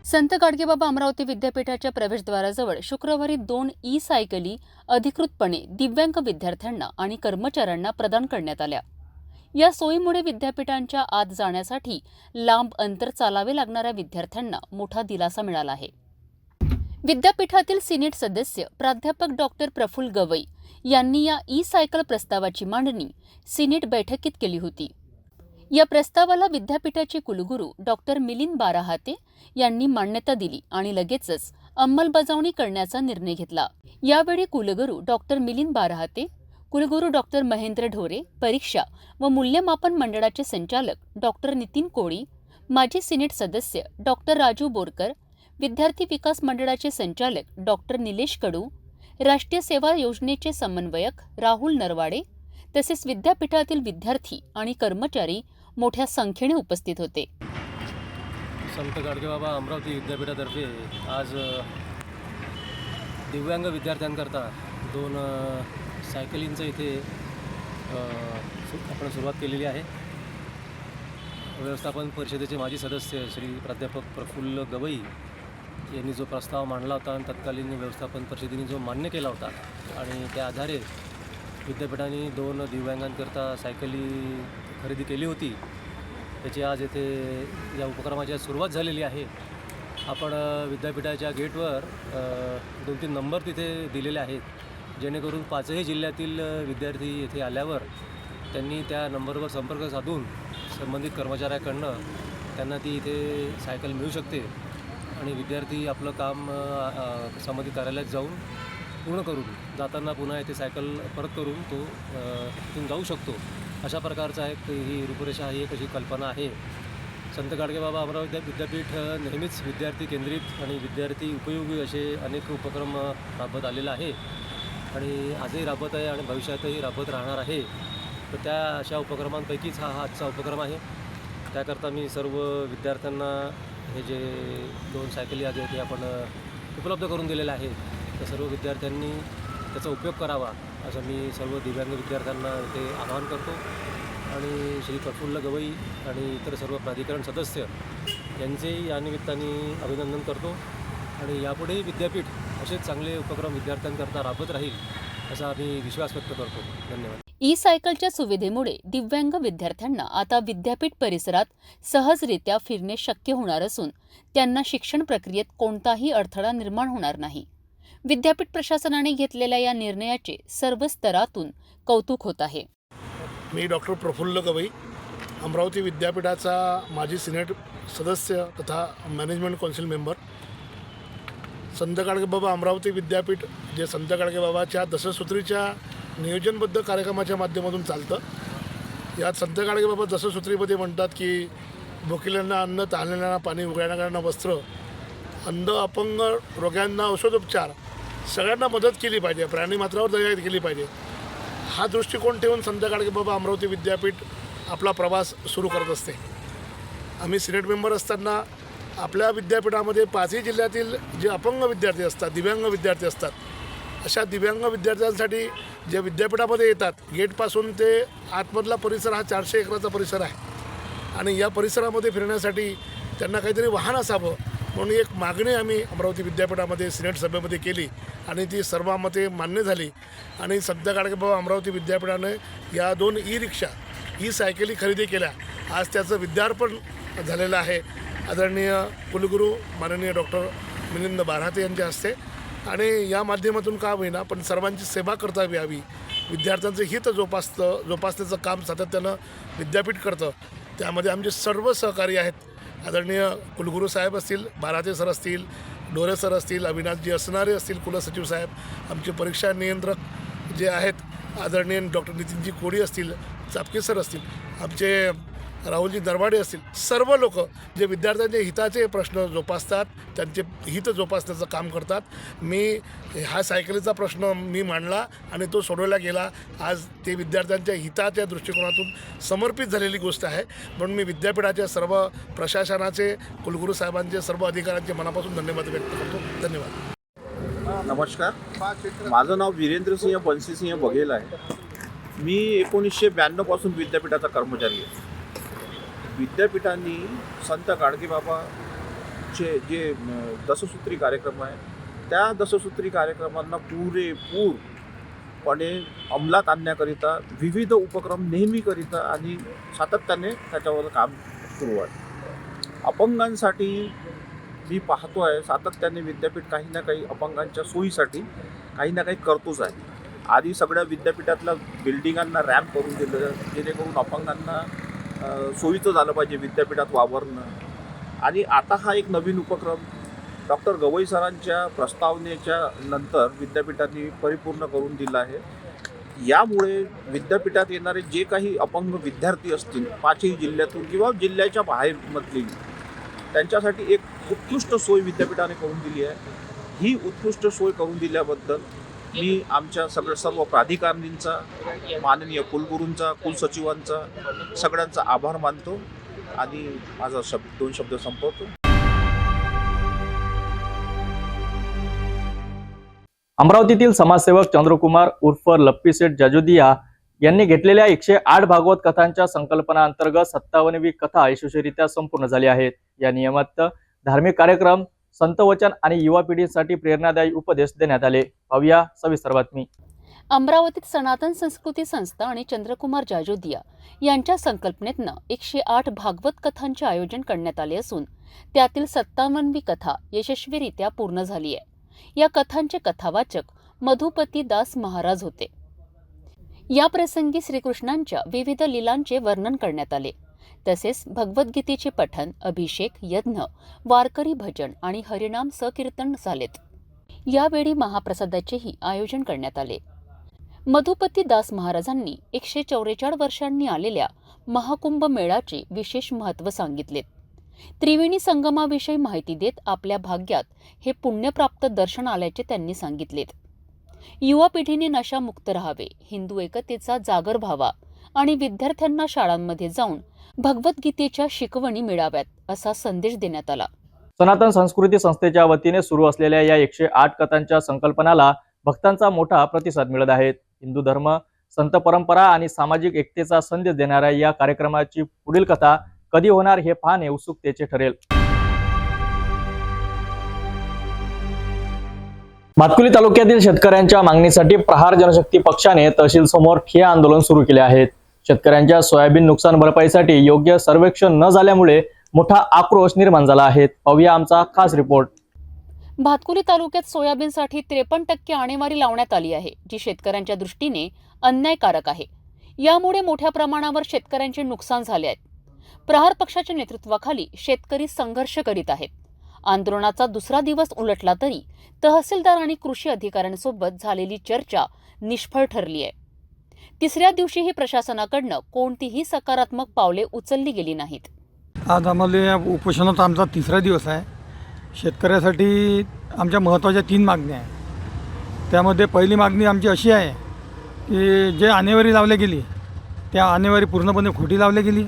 संत गाडगेबाबा अमरावती विद्यापीठाच्या प्रवेशद्वाराजवळ शुक्रवारी 2 ई-सायकली अधिकृतपणे दिव्यांग विद्यार्थ्यांना आणि कर्मचाऱ्यांना प्रदान करण्यात आल्या. या सोयीमुळे विद्यापीठांच्या आत जाण्यासाठी लांब अंतर चालावे लागणाऱ्या विद्यार्थ्यांना मोठा दिलासा मिळाला आहे. विद्यापीठातील सिनेट सदस्य प्राध्यापक डॉक्टर प्रफुल्ल गवई यांनी या ई-सायकल प्रस्तावाची मांडणी सिनेट बैठकीत केली होती. या प्रस्तावाला विद्यापीठाचे कुलगुरू डॉक्टर मिलिंद बाराहाते यांनी मान्यता दिली आणि लगेचच अंमलबजावणी करण्याचा निर्णय घेतला। यावेळी कुलगुरू डॉक्टर मिलिंद बाराहाते, कुलगुरू डॉक्टर महेंद्र ढोरे, परीक्षा व मूल्यमापन मंडळाचे संचालक डॉक्टर नितीन कोळी, माजी सिनेट सदस्य डॉक्टर राजू बोरकर, विद्यार्थी विकास मंडळाचे संचालक डॉक्टर निलेश कडू, राष्ट्रीय सेवा योजनेचे समन्वयक राहुल नरवाडे तसेच विद्यापीठातील विद्यार्थी आणि कर्मचारी मोठ्या संख्येने उपस्थित होते। संत गाडगेबाबा अमरावती विद्यापीठातर्फे आज दिव्यांग विद्यार्थ्यांकरता 2 सायकलिंगचं इथे आपण सुरुवात केलेली आहे। व्यवस्थापन परिषदेचे माजी सदस्य श्री प्राध्यापक प्रफुल्ल गवई यांनी जो प्रस्ताव मांडला होता आणि तत्कालीन व्यवस्थापन परिषदेने जो मान्य केला होता आणि त्या आधारे विद्यापीठाने 2 दिव्यांगांकरता सायकली खरेदी केली होती, त्याची आज येथे या उपक्रमाची सुरुवात झालेली आहे। आपण विद्यापीठाच्या गेटवर 2-3 नंबर तिथे दिलेले आहेत, जेणेकरून 5ही जिल्ह्यातील विद्यार्थी येथे आल्यावर त्यांनी त्या नंबरवर संपर्क साधून संबंधित कर्मचाऱ्याकडनं त्यांना ती इथे सायकल मिळू शकते आणि विद्यार्थी आपलं काम संबंधित कार्यालयात जाऊन पूर्ण करून जाताना पुन्हा इथे सायकल परत करून तो तिथून जाऊ शकतो। अशा प्रकारचा ही रूपरेषा ही एक अशी कल्पना आहे। संत गाडगेबाबा अमरावती विद्यापीठ नेहमीच विद्यार्थी केंद्रित आणि विद्यार्थी उपयोगी असे अनेक उपक्रम राबवत आलेला आहे आणि आजही राबवत आहे आणि भविष्यातही राबवत राहणार आहे। तर त्या अशा उपक्रमांपैकीच हा आजचा उपक्रम आहे। त्याकरता मी सर्व विद्यार्थ्यांना हे जे 2 सायकली आहेत ते आपण उपलब्ध करून दिलेल्या आहेत, त्या सर्व विद्यार्थ्यांनी त्याचा उपयोग करावा असं मी सर्व दिव्यांग विद्यार्थ्यांना ते आवाहन करतो आणि श्री प्रफुल्ल गवई आणि इतर सर्व प्राधिकरण सदस्य यांचेही या निमित्ताने अभिनंदन करतो आणि यापुढेही विद्यापीठ असेच चांगले उपक्रम विद्यार्थ्यांकरता राबवत राहील असा आम्ही विश्वास व्यक्त करतो। धन्यवाद। ई सायकलच्या सुविधेमुळे दिव्यांग विद्यार्थ्यांना आता विद्यापीठ परिसरात सहजरित्या फिरणे शक्य होणार असून त्यांना शिक्षण प्रक्रियेत कोणताही अडथळा निर्माण होणार नाही। विद्यापीठ प्रशासनाने घेतलेल्या या निर्णयाचे सर्व स्तरातून कौतुक होत आहे। मी डॉक्टर प्रफुल्ल गवई, अमरावती विद्यापीठाचा माजी सिनेट सदस्य तथा मॅनेजमेंट काउन्सिल मेंबर। संत गाडगेबाबा अमरावती विद्यापीठ जे संत गाडगेबाबाच्या दशसूत्रीच्या नियोजनबद्ध कार्यक्रमाच्या माध्यमातून चालतं। यात संत गाडगेबाबा दशसूत्रीमध्ये म्हणतात की भुकेल्यांना अन्न, तहानलेल्यांना पाणी, उघड्यानाऱ्यांना वस्त्र, अंध अपंग रोग्यांना औषधोपचार, सगळ्यांना मदत केली पाहिजे, प्राणीमात्रावर दया केली पाहिजे। हा दृष्टिकोन ठेवून संत गाडगेबाबा अमरावती विद्यापीठ आपला प्रवास सुरू करत असते। आम्ही सिनेट मेंबर असताना आपल्या विद्यापीठामध्ये 5ही जिल्ह्यातील जे अपंग विद्यार्थी असतात, दिव्यांग विद्यार्थी असतात, अशा दिव्यांग विद्यार्थ्यांसाठी जे विद्यापीठामध्ये येतात, गेटपासून ते आतमधला परिसर हा 400 एकराचा परिसर आहे आणि या परिसरामध्ये फिरण्यासाठी त्यांना काहीतरी वाहन असावं म्हणून एक मागणी आम्ही अमरावती विद्यापीठामध्ये सिनेट सभेमध्ये केली आणि ती सर्वांमते मान्य झाली आणि संत गाडगेबाबा अमरावती विद्यापीठाने या 2 ई-रिक्षा, सायकली खरेदी केल्या। आज त्याचं विद्यार्पण झालेलं आहे आदरणीय कुलगुरू माननीय डॉक्टर मिलिंद बाराहाते यांच्या हस्ते आणि या माध्यमातून का होईना पण सर्वांची सेवा करता यावी, विद्यार्थ्यांचं हित जोपासण्याचं काम सातत्यानं विद्यापीठ करतं। त्यामध्ये आमचे सर्व सहकारी आहेत, आदरणीय कुलगुरू साहेब असतील, बाराहाते सर असतील, डोरे सर असतील, अविनाशजी असणारे असतील, कुलसचिव साहेब, आमचे परीक्षा नियंत्रक जे आहेत आदरणीय डॉक्टर नितीनजी कोळी असतील, चापके सर असतील, आमचे राहुलजी नरवाडे असतील, सर्व लोक जे विद्यार्थ्यांच्या हिताचे प्रश्न जोपासतात, त्यांचे हित जोपासण्याचं काम करतात। मी हा सायकलीचा प्रश्न मी मांडला आणि तो सोडवला गेला। आज ते विद्यार्थ्यांच्या हिताच्या दृष्टिकोनातून समर्पित झालेली गोष्ट आहे म्हणून मी विद्यापीठाच्या सर्व प्रशासनाचे, कुलगुरू साहेबांचे, सर्व अधिकाऱ्यांचे मनापासून धन्यवाद व्यक्त करतो। धन्यवाद। नमस्कार, माझं नाव वीरेंद्रसिंह बंसीसिंह बघेल आहे। मी 1992 पासून विद्यापीठाचा कर्मचारी आहे। विद्यापीठांनी संत गाडगेबाबाचे जे दशसूत्री कार्यक्रम आहे त्या दशसूत्री कार्यक्रमांना पुरेपूरपणे अंमलात आणण्याकरिता विविध उपक्रम नेहमीकरिता आणि सातत्याने त्याच्यावर काम सुरू आहे। अपंगांसाठी मी पाहतो आहे सातत्याने विद्यापीठ काही ना काही अपंगांच्या सोयीसाठी काही ना काही करतोच आहे। आधी सगळ्या विद्यापीठातल्या बिल्डिंगांना रॅम्प करून दिलं जेणेकरून अपंगांना सोयीचं झालं पाहिजे विद्यापीठात वावरणं. आणि आता हा एक नवीन उपक्रम डॉक्टर गवई सरांच्या प्रस्तावनेच्या नंतर विद्यापीठाने परिपूर्ण करून दिला आहे. यामुळे विद्यापीठात येणारे जे काही अपंग विद्यार्थी असतील 5ही जिल्ह्यातून किंवा जिल्ह्याच्या बाहेरमधली, त्यांच्यासाठी एक उत्कृष्ट सोय विद्यापीठाने करून दिली आहे. ही उत्कृष्ट सोय करून दिल्याबद्दल मी आमच्या सर्व प्राधिकारींचा, माननीय कुलगुरूंचा, कुलसचिवांचा, सगळ्यांचा आभार मानतो आणि माझा 2 शब्द संपवतो. अमरावतीतील समाजसेवक चंद्रकुमार उर्फ लप्पीसेठ जाजोदिया यांनी घेतलेल्या 108 भागवत कथांच्या संकल्पना अंतर्गत 57वी कथा यशस्वीरित्या संपूर्ण झाली आहेत. या नियमित धार्मिक कार्यक्रम, संतवचन आणि युवा पिढीसाठी प्रेरणादायी उपदेश देण्यात आले. पाहूया सविस्तर बातमी. अमरावतीत सनातन संस्कृती संस्था आणि चंद्रकुमार जाजोदिया यांच्या संकल्पनेतनं 108 भागवत कथांचे आयोजन करण्यात आले असून त्यातील 57वी कथा यशस्वीरित्या पूर्ण झाली आहे. या कथांचे कथावाचक मधुपती दास महाराज होते. या प्रसंगी श्रीकृष्णांच्या विविध लीलांचे वर्णन करण्यात आले. तसेच भगवद्गीतेचे पठण, अभिषेक, यज्ञ, वारकरी भजन आणि हरिनाम संकीर्तन झालेत. यावेळी महाप्रसादाचेही आयोजन करण्यात आले. मधुपती दास महाराजांनी 144 वर्षांनी आलेल्या महाकुंभ मेळाचे विशेष महत्त्व सांगितलेत. त्रिवेणी संगमाविषयी माहिती देत आपल्या भाग्यात हे पुण्यप्राप्त दर्शन आल्याचे त्यांनी सांगितलेत. युवा पिढीने नशामुक्त राहावे, हिंदू एकतेचा जागर व्हावा आणि विद्यार्थ्यांना शाळांमध्ये जाऊन भगवद्गीतेच्या शिकवणी मिळाव्यात असा संदेश देण्यात आला. सनातन संस्कृती संस्थेच्या वतीने सुरू असलेल्या या 108 कथांच्या संकल्पनाला भक्तांचा मोठा प्रतिसाद मिळत आहे. हिंदू धर्म, संत परंपरा आणि सामाजिक एकतेचा संदेश देणाऱ्या या कार्यक्रमाची पुढील कथा कधी होणार हे पाहणे उत्सुकतेचे ठरेल. भातकुली तालुक्यातील शेतकऱ्यांच्या मागणीसाठी प्रहार जनशक्ती पक्षाने तहसील समोर ठिय्या आंदोलन सुरू केले आहेत. शेतकऱ्यांच्या सोयाबीन नुकसान भरपाईसाठी योग्य सर्वेक्षण न झाल्यामुळे मोठा आक्रोश निर्माण झाला आहे. पाहूया आमचा खास रिपोर्ट. भातकुली तालुक्यात सोयाबीनसाठी 53% आणेवारी लावण्यात आली आहे, जी शेतकऱ्यांच्या दृष्टीने अन्यायकारक आहे. यामुळे मोठ्या प्रमाणावर शेतकऱ्यांचे नुकसान झाले आहे. प्रहार पक्षाच्या नेतृत्वाखाली शेतकरी संघर्ष करीत आहेत. आंदोलनाचा दुसरा दिवस उलटला तरी तहसीलदार आणि कृषी अधिकाऱ्यांसोबत झालेली चर्चा निष्फळ ठरली आहे. तिसऱ्या दिवशीही प्रशासनाकडनं कोणतीही सकारात्मक पावले उचलली गेली नाहीत. आज आम्हाला या उपोषणाचा आमचा तिसरा दिवस आहे. शेतकऱ्यासाठी आमच्या महत्त्वाच्या 3 मागण्या आहे. त्यामध्ये पहिली मागणी आमची अशी आहे की जे आणेवारी लावली गेली त्या आणेवारी पूर्णपणे खोटी लावली गेली.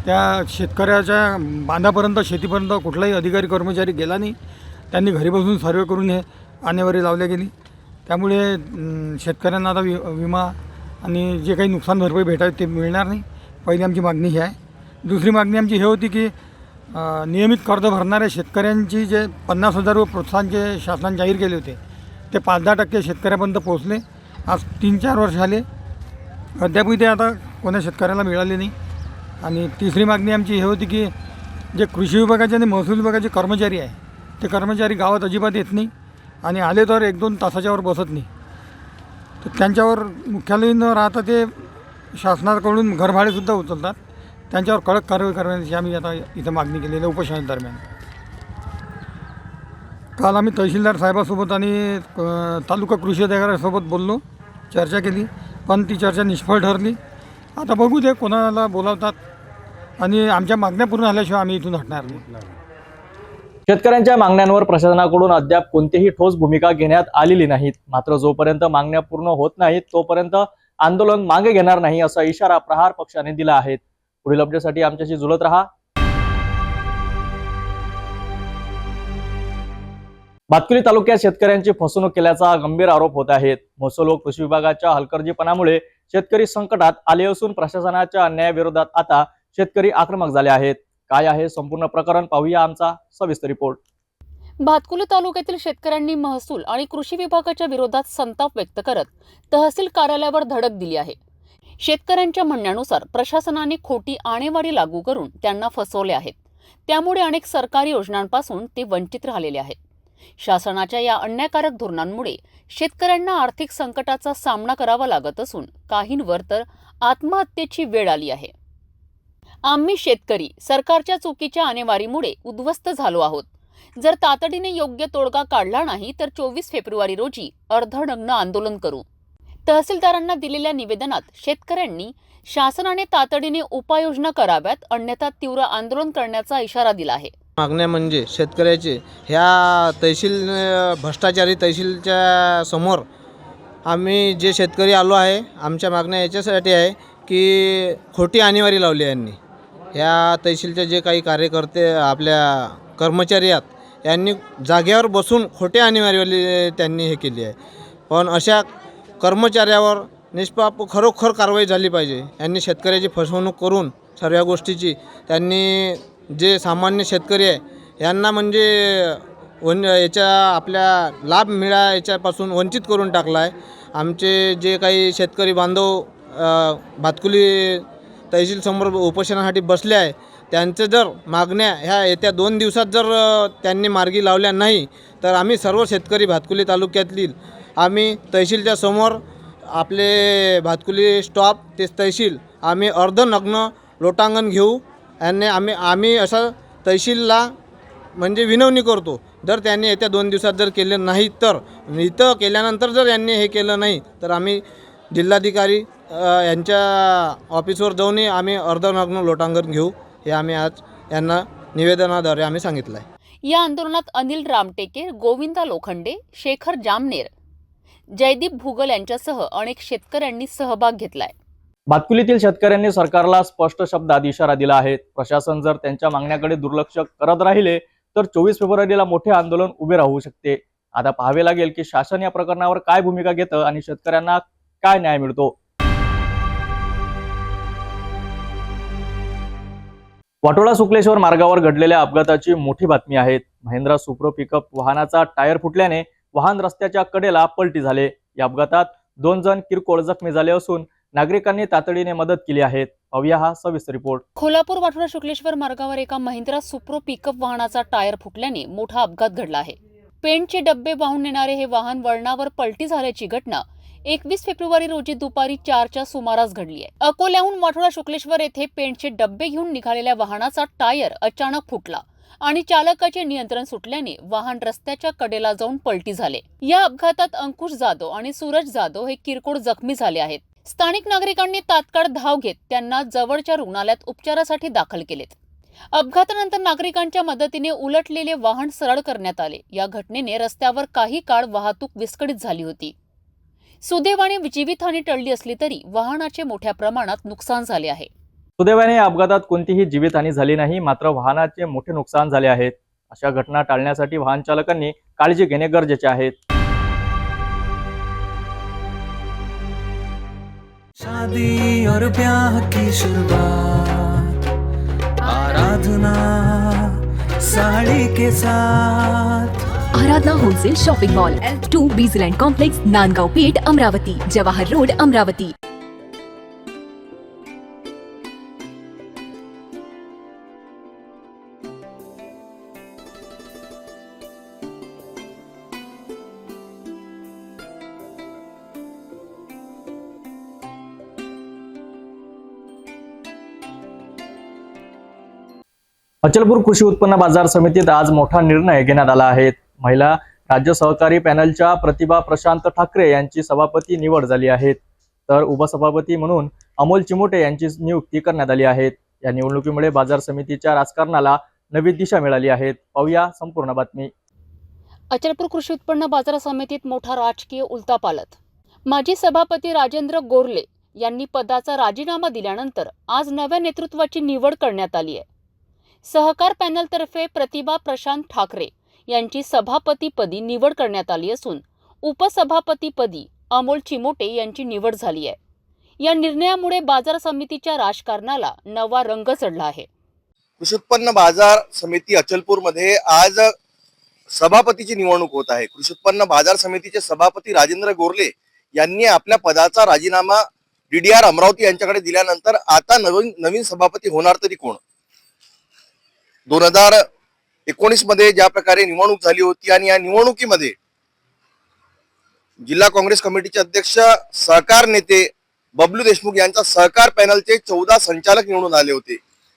त्या शेतकऱ्याच्या बांधापर्यंत, शेतीपर्यंत कुठलाही अधिकारी कर्मचारी गेला नाही. त्यांनी घरी बसून सर्वे करून हे आणेवारी लावली गेली. त्यामुळे शेतकऱ्यांना आता विमा आणि जे काही नुकसान भरपाई भेटावी ते मिळणार नाही. पहिली आमची मागणी ही आहे. दुसरी मागणी आमची हे होती की नियमित कर्ज भरणाऱ्या शेतकऱ्यांची जे 50,000 रुपये प्रोत्साहनचे शासनाने जाहीर केले होते ते 5-10% शेतकऱ्यापर्यंत पोहोचले. आज 3-4 वर्ष झाले अद्यापही ते आता कोण्या शेतकऱ्याला मिळाले नाही. आणि तिसरी मागणी आमची हे होती की जे कृषी विभागाचे आणि महसूल विभागाचे कर्मचारी आहे ते कर्मचारी गावात अजिबात येत नाही आणि आले तर 1-2 तासाच्यावर बसत नाही. तर त्यांच्यावर मुख्यालयीन न राहता ते शासनाकडून घरभाडेसुद्धा उचलतात. त्यांच्यावर कडक कारवाई करण्याची आम्ही आता इथं मागणी केलेली आहे उपोषणादरम्यान. काल आम्ही तहसीलदार साहेबासोबत आणि तालुका कृषी अधिकाऱ्यासोबत बोललो, चर्चा केली, पण ती चर्चा निष्फळ ठरली. आता बघू दे कोणाला बोलावतात आणि आमच्या मागण्या पूर्ण झाल्याशिवाय आम्ही इथून हटणार नाही. शेतकऱ्यांच्या मागण्यांवर प्रशासनाकडून अद्याप कोणतीही ठोस भूमिका घेण्यात आलेली नाहीत. मात्र जोपर्यंत मागण्या पूर्ण होत नाहीत तोपर्यंत आंदोलन मागे घेणार नाही असा इशारा प्रहार पक्षाने दिला आहे. पुढील अपडेटसाठी आमच्याशी जुळत रहा. भातकुली तालुक्यात शेतकऱ्यांची फसवणूक केल्याचा गंभीर आरोप होत आहेत. महसूल व कृषी विभागाच्या हलगर्जीपणामुळे शेतकरी संकटात आले असून प्रशासनाच्या अन्यायाविरोधात आता शेतकरी आक्रमक झाले आहेत. काय आहे संपूर्ण प्रकरण, पाहूया आमचा सविस्तर रिपोर्ट. भातकुली तालुक्यातील शेतकऱ्यांनी महसूल आणि कृषी विभागाच्या विरोधात संताप व्यक्त करत तहसील कार्यालयावर धडक दिली आहे. शेतकऱ्यांच्या म्हणण्यानुसार प्रशासनाने खोटी आणेवारी लागू करून त्यांना फसवले आहेत. त्यामुळे अनेक सरकारी योजनांपासून ते वंचित राहिलेले आहेत. शासनाच्या या अन्यायकारक धोरणांमुळे शेतकऱ्यांना आर्थिक संकटाचा सामना करावा लागत असून काहींवर तर आत्महत्येची वेळ आली आहे. आम्ही शेतकरी सरकारच्या चुकीच्या आणेवारीमुळे उद्ध्वस्त झालो आहोत. जर तातडीने योग्य तोडगा काढला नाही तर 24 फेब्रुवारी रोजी अर्धनग्न आंदोलन करू. तहसीलदारांना दिलेल्या निवेदनात शेतकऱ्यांनी शासनाने तातडीने उपाययोजना कराव्यात, अन्यथा तीव्र आंदोलन करण्याचा इशारा दिला आहे. मागण्या म्हणजे शेतकऱ्याचे ह्या तहसील भ्रष्टाचारी तहसीलच्या समोर आम्ही जे शेतकरी आलो आहे, आमच्या मागण्या याच्यासाठी आहे की खोटी आणेवारी लावली यांनी. ह्या तहसीलचे जे काही कार्यकर्ते आपल्या कर्मचारी आहेत यांनी जागेवर बसून खोटे आणेवारीवाली त्यांनी हे केली आहे. पण अशा कर्मचाऱ्यावर निष्पाप खरोखर कारवाई झाली पाहिजे. यांनी शेतकऱ्याची फसवणूक करून सर्व गोष्टीची त्यांनी जे सामान्य शेतकरी आहे यांना म्हणजे याच्या आपल्या लाभ याच्यापासून वंचित करून टाकला आहे. आमचे जे काही शेतकरी बांधव भातकुली तहसीलसमोर उपोषणासाठी बसले आहे त्यांचे जर मागण्या ह्या येत्या 2 दिवसात जर त्यांनी मार्गी लावल्या नाही तर आम्ही सर्व शेतकरी भातकुली तालुक्यातील आम्ही तहसीलच्या समोर आपले भातकुली स्टॉप ते तहसील आम्ही अर्धनग्न लोटांगण घेऊ. आणि आम्ही असं तहसीलला म्हणजे विनवणी करतो. जर त्यांनी येत्या 2 दिवसात जर केलं नाही तर इथं केल्यानंतर जर यांनी हे केलं नाही तर आम्ही जिल्हाधिकारी यांच्या ऑफिसवर जाऊनही आम्ही अर्धनग्न लोटांगण घेऊ. हे आम्ही आज यांना निवेदनाद्वारे आम्ही सांगितलं आहे. या आंदोलनात अनिल रामटेके, गोविंदा लोखंडे, शेखर जामनेर, जयदीप भुगल यांच्यासह अनेक शेतकऱ्यांनी सहभाग घेतलाय. भातकुलीतील शेतकऱ्यांनी सरकारला स्पष्ट शब्दात इशारा दिला आहे. प्रशासन जर त्यांच्या मागण्याकडे दुर्लक्ष करत राहिले तर 24 फेब्रुवारीला मोठे आंदोलन उभे राहू शकते. आता पाहावे लागेल की शासन या प्रकरणावर काय भूमिका घेतं आणि शेतकऱ्यांना काय न्याय मिळतो. वाटोळा सुकलेश्वर मार्गावर घडलेल्या अपघाताची मोठी बातमी आहे. महिंद्रा सुप्रो पिकअप वाहनाचा टायर फुटल्याने वाहन रस्त्याच्या कडेला पलटी झाले. या अपघातात 2 जण किरकोळ जखमी झाले असून नागरिकांनी तातडीने मदत केली आहे. पाहूया हा सविस्तर रिपोर्ट. कोल्हापूर वाटोळा शुक्लेश्वर मार्गावर एका महिंद्रा सुप्रो पिकअप वाहनाचा टायर फुटल्याने मोठा अपघात घडला आहे. पेंटचे डब्बे वाहून नेणारे हे वाहन वळणावर पलटी झाल्याची घटना 21 फेब्रुवारी रोजी दुपारी 4च्या सुमारास घडली आहे. अकोल्याहून वाटोळा शुक्लेश्वर येथे पेंटचे डब्बे घेऊन निघालेल्या वाहनाचा टायर अचानक फुटला आणि चालकाचे नियंत्रण सुटल्याने वाहन रस्त्याच्या कडेला जाऊन पलटी झाले. या अपघातात अंकुश जाधव आणि सूरज जाधव हे किरकोळ जखमी झाले आहेत. स्थानिक नागरिकांनी तात्काळ धाव घेत त्यांना जवळच्या रुग्णालयात उपचारासाठी दाखल केलेत. अपघातानंतर नागरिकांच्या मदतीने उलटलेले वाहन सरळ करण्यात आले. या घटनेने रस्त्यावर काही काळ वाहतूक विस्कळीत झाली होती. सुदैवाने जीवितहानी टळली असली तरी वाहनाचे मोठ्या प्रमाणात नुकसान झाले आहे. सुदैवाने या अपघातात कोणतीही जीवितहानी झाली नाही, मात्र वाहनाचे मोठे नुकसान झाले आहे. अशा घटना टाळण्यासाठी वाहन चालकांनी काळजी घेणे गरजेचे आहे. शादी और ब्याह की शुरुआत आराधना साड़ी के साथ. Aradhana wholesale shopping mall L2 Bijland complex, Nandgaon Peth, Amravati. Jawahar road, Amravati. Achalpur कृषी उत्पन्न बाजार समितीत आज मोठा निर्णय घेण्यात आला आहे. महिला राज्य सहकारी पॅनलच्या प्रतिभा प्रशांत ठाकरे यांची सभापती निवड झाली आहे, तर उपसभापती म्हणून अमोल चिमोटे यांची नियुक्ती करण्यात आली आहे. या निवडणुकीमुळे बाजार समितीच्या राजकारणाला नवी दिशा मिळाली आहे. पाहूया संपूर्ण बातमी. अचलपूर कृषी उत्पन्न बाजार समितीत मोठा राजकीय उलथापालथ. माजी सभापती राजेंद्र गोरले यांनी पदाचा राजीनामा दिल्यानंतर आज नव्या नेतृत्वाची निवड करण्यात आली आहे. सहकार पॅनलतर्फे प्रतिभा प्रशांत ठाकरे यांची सभापतीपदी निवड करण्यात आली असून उपसभापतीपदी अमोल चिमोटे यांची निवड झाली आहे. या निर्णयामुळे बाजार समितीच्या राजकारणाला नवा रंग चढला आहे. कृषी उत्पन्न बाजार समिती अचलपूरमध्ये आज सभापतीची निवडणूक होत आहे. कृषी उत्पन्न बाजार समितीचे सभापती राजेंद्र गोरले यांनी आपल्या पदाचा राजीनामा DDR अमरावती यांच्याकडे दिल्यानंतर आता नवीन सभापती होणार तरी कोण? 2019 मध्ये ज्या प्रकारे निवडणूक झाली होती आणि या निवडणुकीमध्ये जिल्हा काँग्रेस कमिटीचे अध्यक्ष सहकार नेते बबलू देशमुख यांचा सहकार पॅनलचे 14 संचालक निवडून आले होते.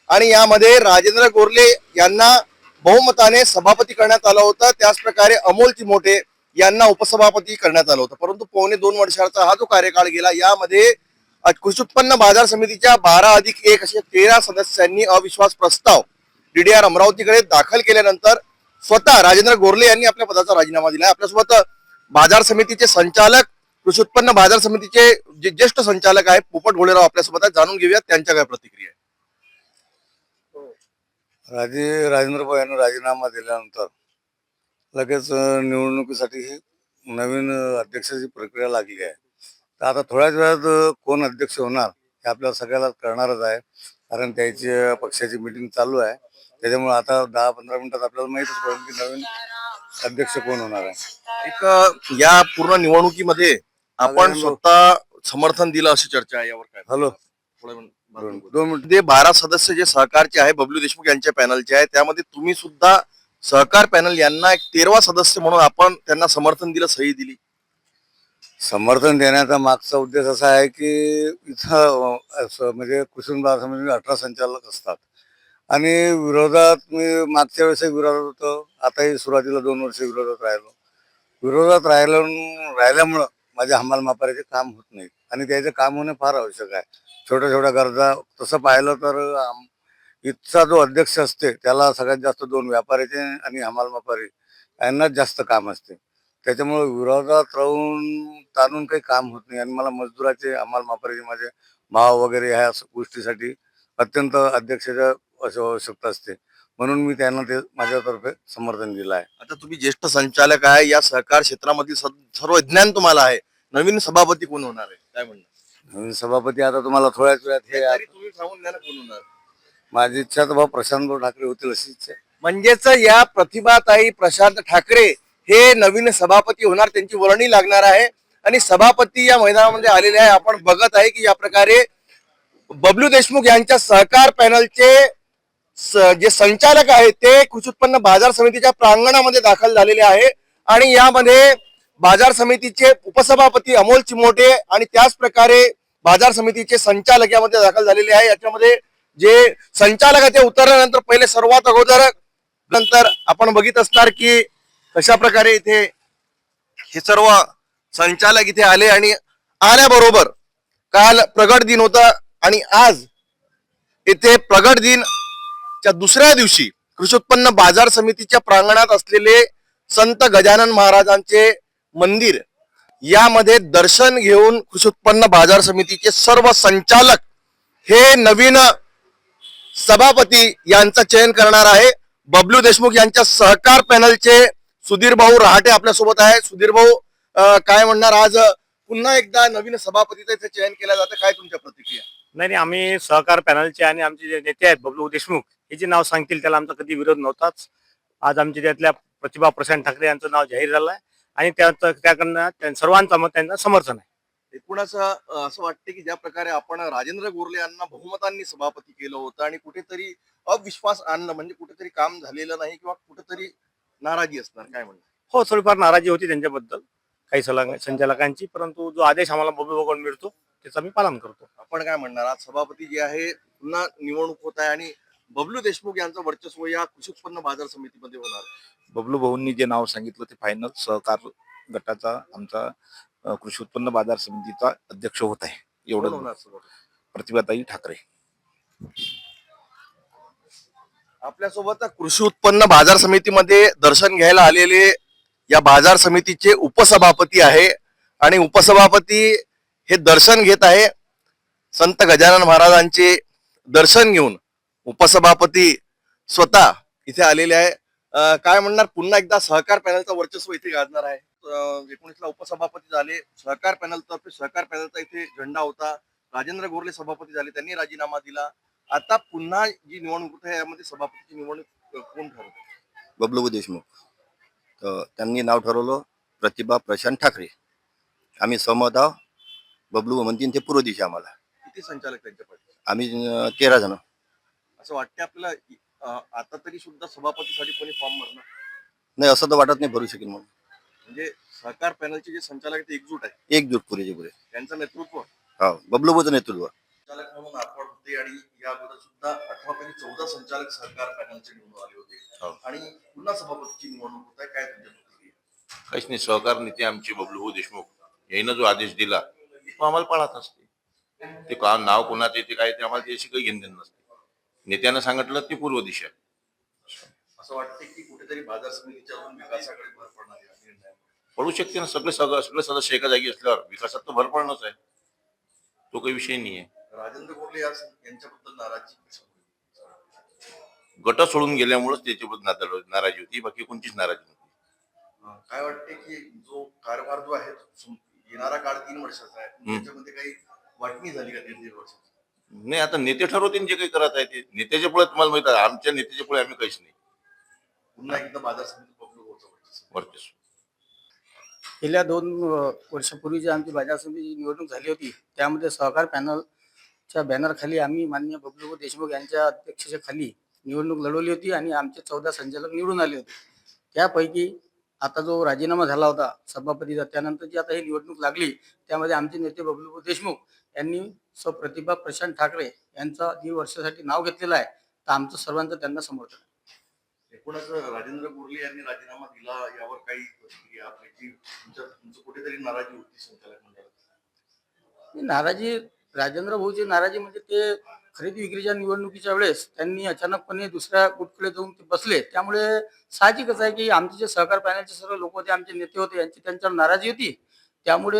आणि यामध्ये राजेंद्र गोरले यांना बहुमताने सभापती करण्यात आलं होतं. त्याच प्रकारे अमोल चिमोटे यांना उपसभापती करण्यात आलं होतं. परंतु 2.25 वर्षाचा हा जो कार्यकाळ गेला, यामध्ये कृषी उत्पन्न बाजार समितीच्या 12+1 असे 13 सदस्यांनी अविश्वास प्रस्ताव DDR अमरावतीकडे दाखल केल्यानंतर स्वतः राजेंद्र गोरले यांनी आपल्या पदाचा राजीनामा दिला. आपल्यासोबत बाजार समितीचे संचालक, कृषी उत्पन्न बाजार समितीचे जे ज्येष्ठ संचालक आहेत पोपट घोडेराव आपल्यासोबत आहेत. जाणून घेऊयात त्यांच्या काय प्रतिक्रिया आहे. राजेंद्र भाऊ यांनी राजीनामा दिल्यानंतर लगेच निवडणुकीसाठी ही नवीन अध्यक्षाची प्रक्रिया लागली आहे. तर आता थोड्याच वेळात कोण अध्यक्ष होणार हे आपल्याला सगळ्याला कळणारच आहे, कारण त्याची पक्षाची मीटिंग चालू आहे. त्याच्यामुळे आता 10-15 मिनिटात आपल्याला माहितच पडेल की नवीन अध्यक्ष कोण होणार आहे. एक या पूर्ण निवडणुकीमध्ये आपण स्वतः समर्थन दिलं अशी चर्चा आहे. यावर काय? Hello, 2 minute. ते 12 सदस्य जे सहकारचे आहे, बबलू देशमुख यांच्या पॅनलचे आहे, त्यामध्ये तुम्ही सुद्धा सहकार पॅनल यांना एक 13वा सदस्य म्हणून आपण त्यांना समर्थन दिलं, सही दिली. समर्थन देण्याचा मागचा उद्देश असा आहे की इथं म्हणजे कृषी बाजार समितीमध्ये 18 संचालक असतात आणि विरोधात मी मागच्या वेळेस विरोधात होतो, आताही सुरुवातीला 2 वर्ष विरोधात राहिलो. विरोधात राहिल्यामुळं माझ्या हमाल मापारीचे काम होत नाही आणि त्याचं काम होणे फार आवश्यक आहे. छोट्या छोट्या गरजा तसं पाहिलं तर इथचा जो अध्यक्ष असते त्याला सगळ्यात जास्त 2 व्यापाऱ्याचे आणि हमाल मापारी यांनाच जास्त काम असते. त्याच्यामुळे विरोधात राहून ताणून काही काम होत नाही आणि मला मजदुराचे, हमाल मापारीचे माझे भाव वगैरे ह्या गोष्टीसाठी अत्यंत अध्यक्षाच्या आवश्यकता असते, म्हणून मी त्यांना ते माझ्यातर्फे समर्थन दिलं आहे. आता तुम्ही ज्येष्ठ संचालक आहे, या सहकार क्षेत्रामधील सर्व ज्ञान तुम्हाला आहे. नवीन सभापती कोण होणार आहे, काय म्हणणार? नवीन सभापती आता तुम्हाला थोड्याच वेळात हे तुम्ही सांगून द्या ना कोण होणार. माझी इच्छा तर भाऊ प्रशांत ठाकरे होतील अशी इच्छा आहे. म्हणजेच या प्रतिभाताई प्रशांत ठाकरे हे नवीन सभापती होणार, त्यांची वर्णी लागणार आहे आणि सभापती या मैदानामध्ये आलेले आहे. आपण बघत आहे की या प्रकारे बबलू देशमुख यांच्या सहकार पॅनलचे जे संचालक आहेत ते कृषी उत्पन्न बाजार समितीच्या प्रांगणामध्ये दाखल झालेले आहे आणि यामध्ये बाजार समितीचे उपसभापती अमोल चिमोटे आणि त्याच प्रकारे बाजार समितीचे संचालक यामध्ये दाखल झालेले आहे. याच्यामध्ये जे संचालक आहे ते उतरल्यानंतर पहिले सर्वात अगोदर नंतर आपण बघित असणार की कशा प्रकारे इथे हे सर्व संचालक इथे आले आणि आल्याबरोबर काल प्रगट दिन होता आणि आज इथे प्रगट दिन च्या दुसऱ्या दिवशी कृषी उत्पन्न बाजार समितीच्या प्रांगणात असलेले संत गजानन महाराजांचे मंदिर यामध्ये दर्शन घेऊन कृषी उत्पन्न बाजार समितीचे सर्व संचालक हे नवीन सभापती यांचं चयन करणार आहे. बबलू देशमुख यांच्या सहकार पॅनलचे सुधीर भाऊ रहाटे आपल्यासोबत आहे. सुधीर भाऊ, काय म्हणणार, आज पुन्हा एकदा नवीन सभापतीचं इथे चयन केलं जातं, काय तुमच्या प्रतिक्रिया? नाही, आम्ही सहकार पॅनलचे आणि आमचे जे नेते आहेत बबलू देशमुख हे जे नाव सांगतील त्याला आमचा कधी विरोध नव्हताच. आज आमच्या त्यातल्या प्रतिभा प्रशांत ठाकरे यांचं नाव जाहीर झालं आहे आणि त्याकडनं सर्वांचं मत त्यांना समर्थन आहे. एकूणच असं वाटतं की ज्या प्रकारे आपण राजेंद्र गोरले यांना बहुमतांनी सभापती केलं होतं आणि कुठेतरी अविश्वास आणणं म्हणजे कुठेतरी काम झालेलं नाही किंवा कुठेतरी नाराजी असणार, काय म्हणणार? हो, थोडीफार नाराजी होती त्यांच्याबद्दल काही संचालकांची, परंतु जो आदेश आम्हाला बबलू भाऊकडून मिळतो त्याचं आम्ही पालन करतो. आपण काय म्हणणार, आज सभापती जे आहे पुन्हा निवडणूक होत आहे आणि बबलू देशमुख यांचं वर्चस्व या कृषी उत्पन्न बाजार समितीमध्ये होणार. बबलू भाऊंनी जे नाव सांगितलं ते फायनल सहकार गटाचा आमचा कृषी उत्पन्न बाजार समितीचा अध्यक्ष होत आहे. एवढं प्रतिभाताई ठाकरे. आपल्यासोबत कृषी उत्पन्न बाजार समितीमध्ये दर्शन घ्यायला आलेले या बाजार समितीचे उपसभापती आहे आणि उपसभापती हे दर्शन घेत आहे. संत गजानन महाराजांचे दर्शन घेऊन उपसभापती स्वतः इथे आलेले आहे. काय म्हणणार, पुन्हा एकदा सहकार पॅनलचं वर्चस्व इथे गाजणार आहे. 19ला उपसभापती झाले, सहकार पॅनल तर्फे सहकार पॅनलचा इथे झेंडा होता. राजेंद्र गोरले सभापती झाले, त्यांनी राजीनामा दिला. आता पुन्हा जी निवडणूक होत आहे यामध्ये सभापतीची निवडणूक कोण ठरवतं? बबलू देशमुख. तर त्यांनी नाव ठरवलं प्रतिभा प्रशांत ठाकरे. आम्ही सहमत आहोत. बबलू म्हणतील ते पूर्व दिशा. आम्हाला किती संचालक त्यांच्या पाठी? आम्ही 13 जण. असं वाटतं आपल्याला आता तरी सुद्धा सभापतीसाठी कोणी फॉर्म भरणार नाही असं तर वाटत नाही भरू शकेल म्हणून. म्हणजे सहकार पॅनलचे जे संचालक ते एकजूट आहे, एकजूट पुरेचे पुरे. त्यांचं नेतृत्व हो, बबलू भाऊचं नेतृत्व. संचालक म्हणून आपण होते आणि या अगोदर सुद्धा 18 पैकी 14 संचालक सहकार पॅनलचे निवडून आले होते आणि पुन्हा सभापतीची निवडणूक होत आहे. काय तुमच्या प्रतिक्रिया? काहीच नाही. सहकार नेते आमचे बबलूभाऊ देशमुख यानं जो आदेश दिला तो आम्हाला पाळत असते. ते का नाव कोणाचे ते काय ते आम्हाला त्याशी काही घेणं देणं नसते. नेत्यानं सांगितलं ती पूर्व दिशा. असं वाटते की कुठेतरी बाजार समितीच्या अजून विकासाकडे भर पडणार आहे निर्णय पडू शकते ना. सगळे सदस्य एका जागी असल्यावर विकासात तर भर पडणंच आहे. तो काही विषय नाही आहे. राजेंद्र गोरले यांच्याबद्दल नाराजी गट सोडून गेल्यामुळेच त्याच्याबद्दल नाराजी होती. बाकी कोणतीच नाराजी नव्हती. काय वाटते की जो कारभार जो आहे येणारा काळ 3 वर्षाचा आहे त्याच्यामध्ये काही वाटणी झाली का 1.5 वर्षाची? नाही, आता नेते ठरवतील जे काही करत आहे ते. नेत्याच्या पुढे तुम्हाला माहित आहे आमच्या नेत्याच्या पुढे आम्ही काहीच नाही. पुन्हा एकदा बाजार समिती वर्चस्व. गेल्या 2 वर्षापूर्वी जी आमची बाजार समिती निवडणूक झाली होती त्यामध्ये सहकार पॅनलच्या बॅनरखाली आम्ही माननीय बबलूभाऊ देशमुख यांच्या अध्यक्षतेच्या खाली निवडणूक लढवली होती आणि आमचे 14 संचालक निवडून आले होते. त्यापैकी आता जो राजीनामा झाला होता सभापतीचा त्यानंतर जी आता ही निवडणूक लागली त्यामध्ये आमचे नेते बबलूभाऊ देशमुख यांनी प्रतिभा प्रशांत ठाकरे यांचा 1.5 वर्षासाठी नाव घेतलेलं आहे. तर आमचं सर्वांचं त्यांना समर्थन आहे. एकूणच राजेंद्र गोरले यांनी राजीनामा दिला यावर काही प्रतिक्रिया आपल्याची तुमचं कुठेतरी नाराजी होती संचालक मंडळात? नाराजी राजेंद्र भाऊची नाराजी म्हणजे ते खरेदी विक्रीच्या निवडणुकीच्या वेळेस त्यांनी अचानकपणे दुसऱ्या गुटकडे जाऊन ते बसले. त्यामुळे साहजिकच आहे की आमचे जे सहकार पॅनलचे सर्व लोक होते आमचे नेते होते यांची त्यांच्यावर नाराजी होती. त्यामुळे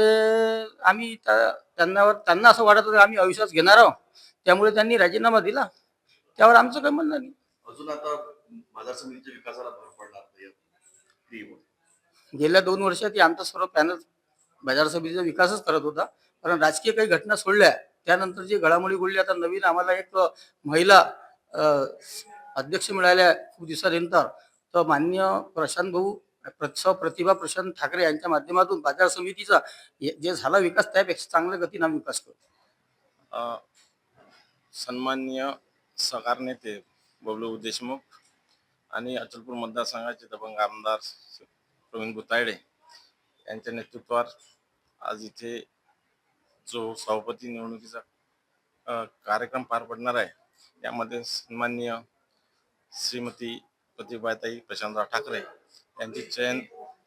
आम्ही त्यांना असं वाटत होतं आम्ही अविश्वास घेणार आहोत. त्यामुळे त्यांनी राजीनामा दिला. त्यावर आमचं काही म्हणणं नाही. अजून आता बाजार समितीच्या विकासाला भर पडणार गेल्या 2 वर्षात आमचा सर्व पॅनल बाजार समितीचा विकासच करत होता. कारण राजकीय काही घटना सोडल्या त्यानंतर जी घडामोडी घडली आता नवीन आम्हाला एक महिला अध्यक्ष मिळाल्या खूप दिवसानंतर. तर माननीय प्रशांत भाऊ प्रतिभा प्रशांत ठाकरे यांच्या माध्यमातून बाजार समितीचा जे झाला विकास त्यापेक्षा चांगल्या गतीने आम्ही विकास करू. सन्माननीय सहकार नेते बबलू देशमुख आणि अचलपूर मतदारसंघाचे दबंग आमदार प्रवीण बुतायडे यांच्या नेतृत्वात आज इथे जो सभापती निवडणुकीचा कार्यक्रम पार पडणार आहे यामध्ये सन्माननीय श्रीमती प्रतिभाताई प्रशांतराव ठाकरे यांचे चयन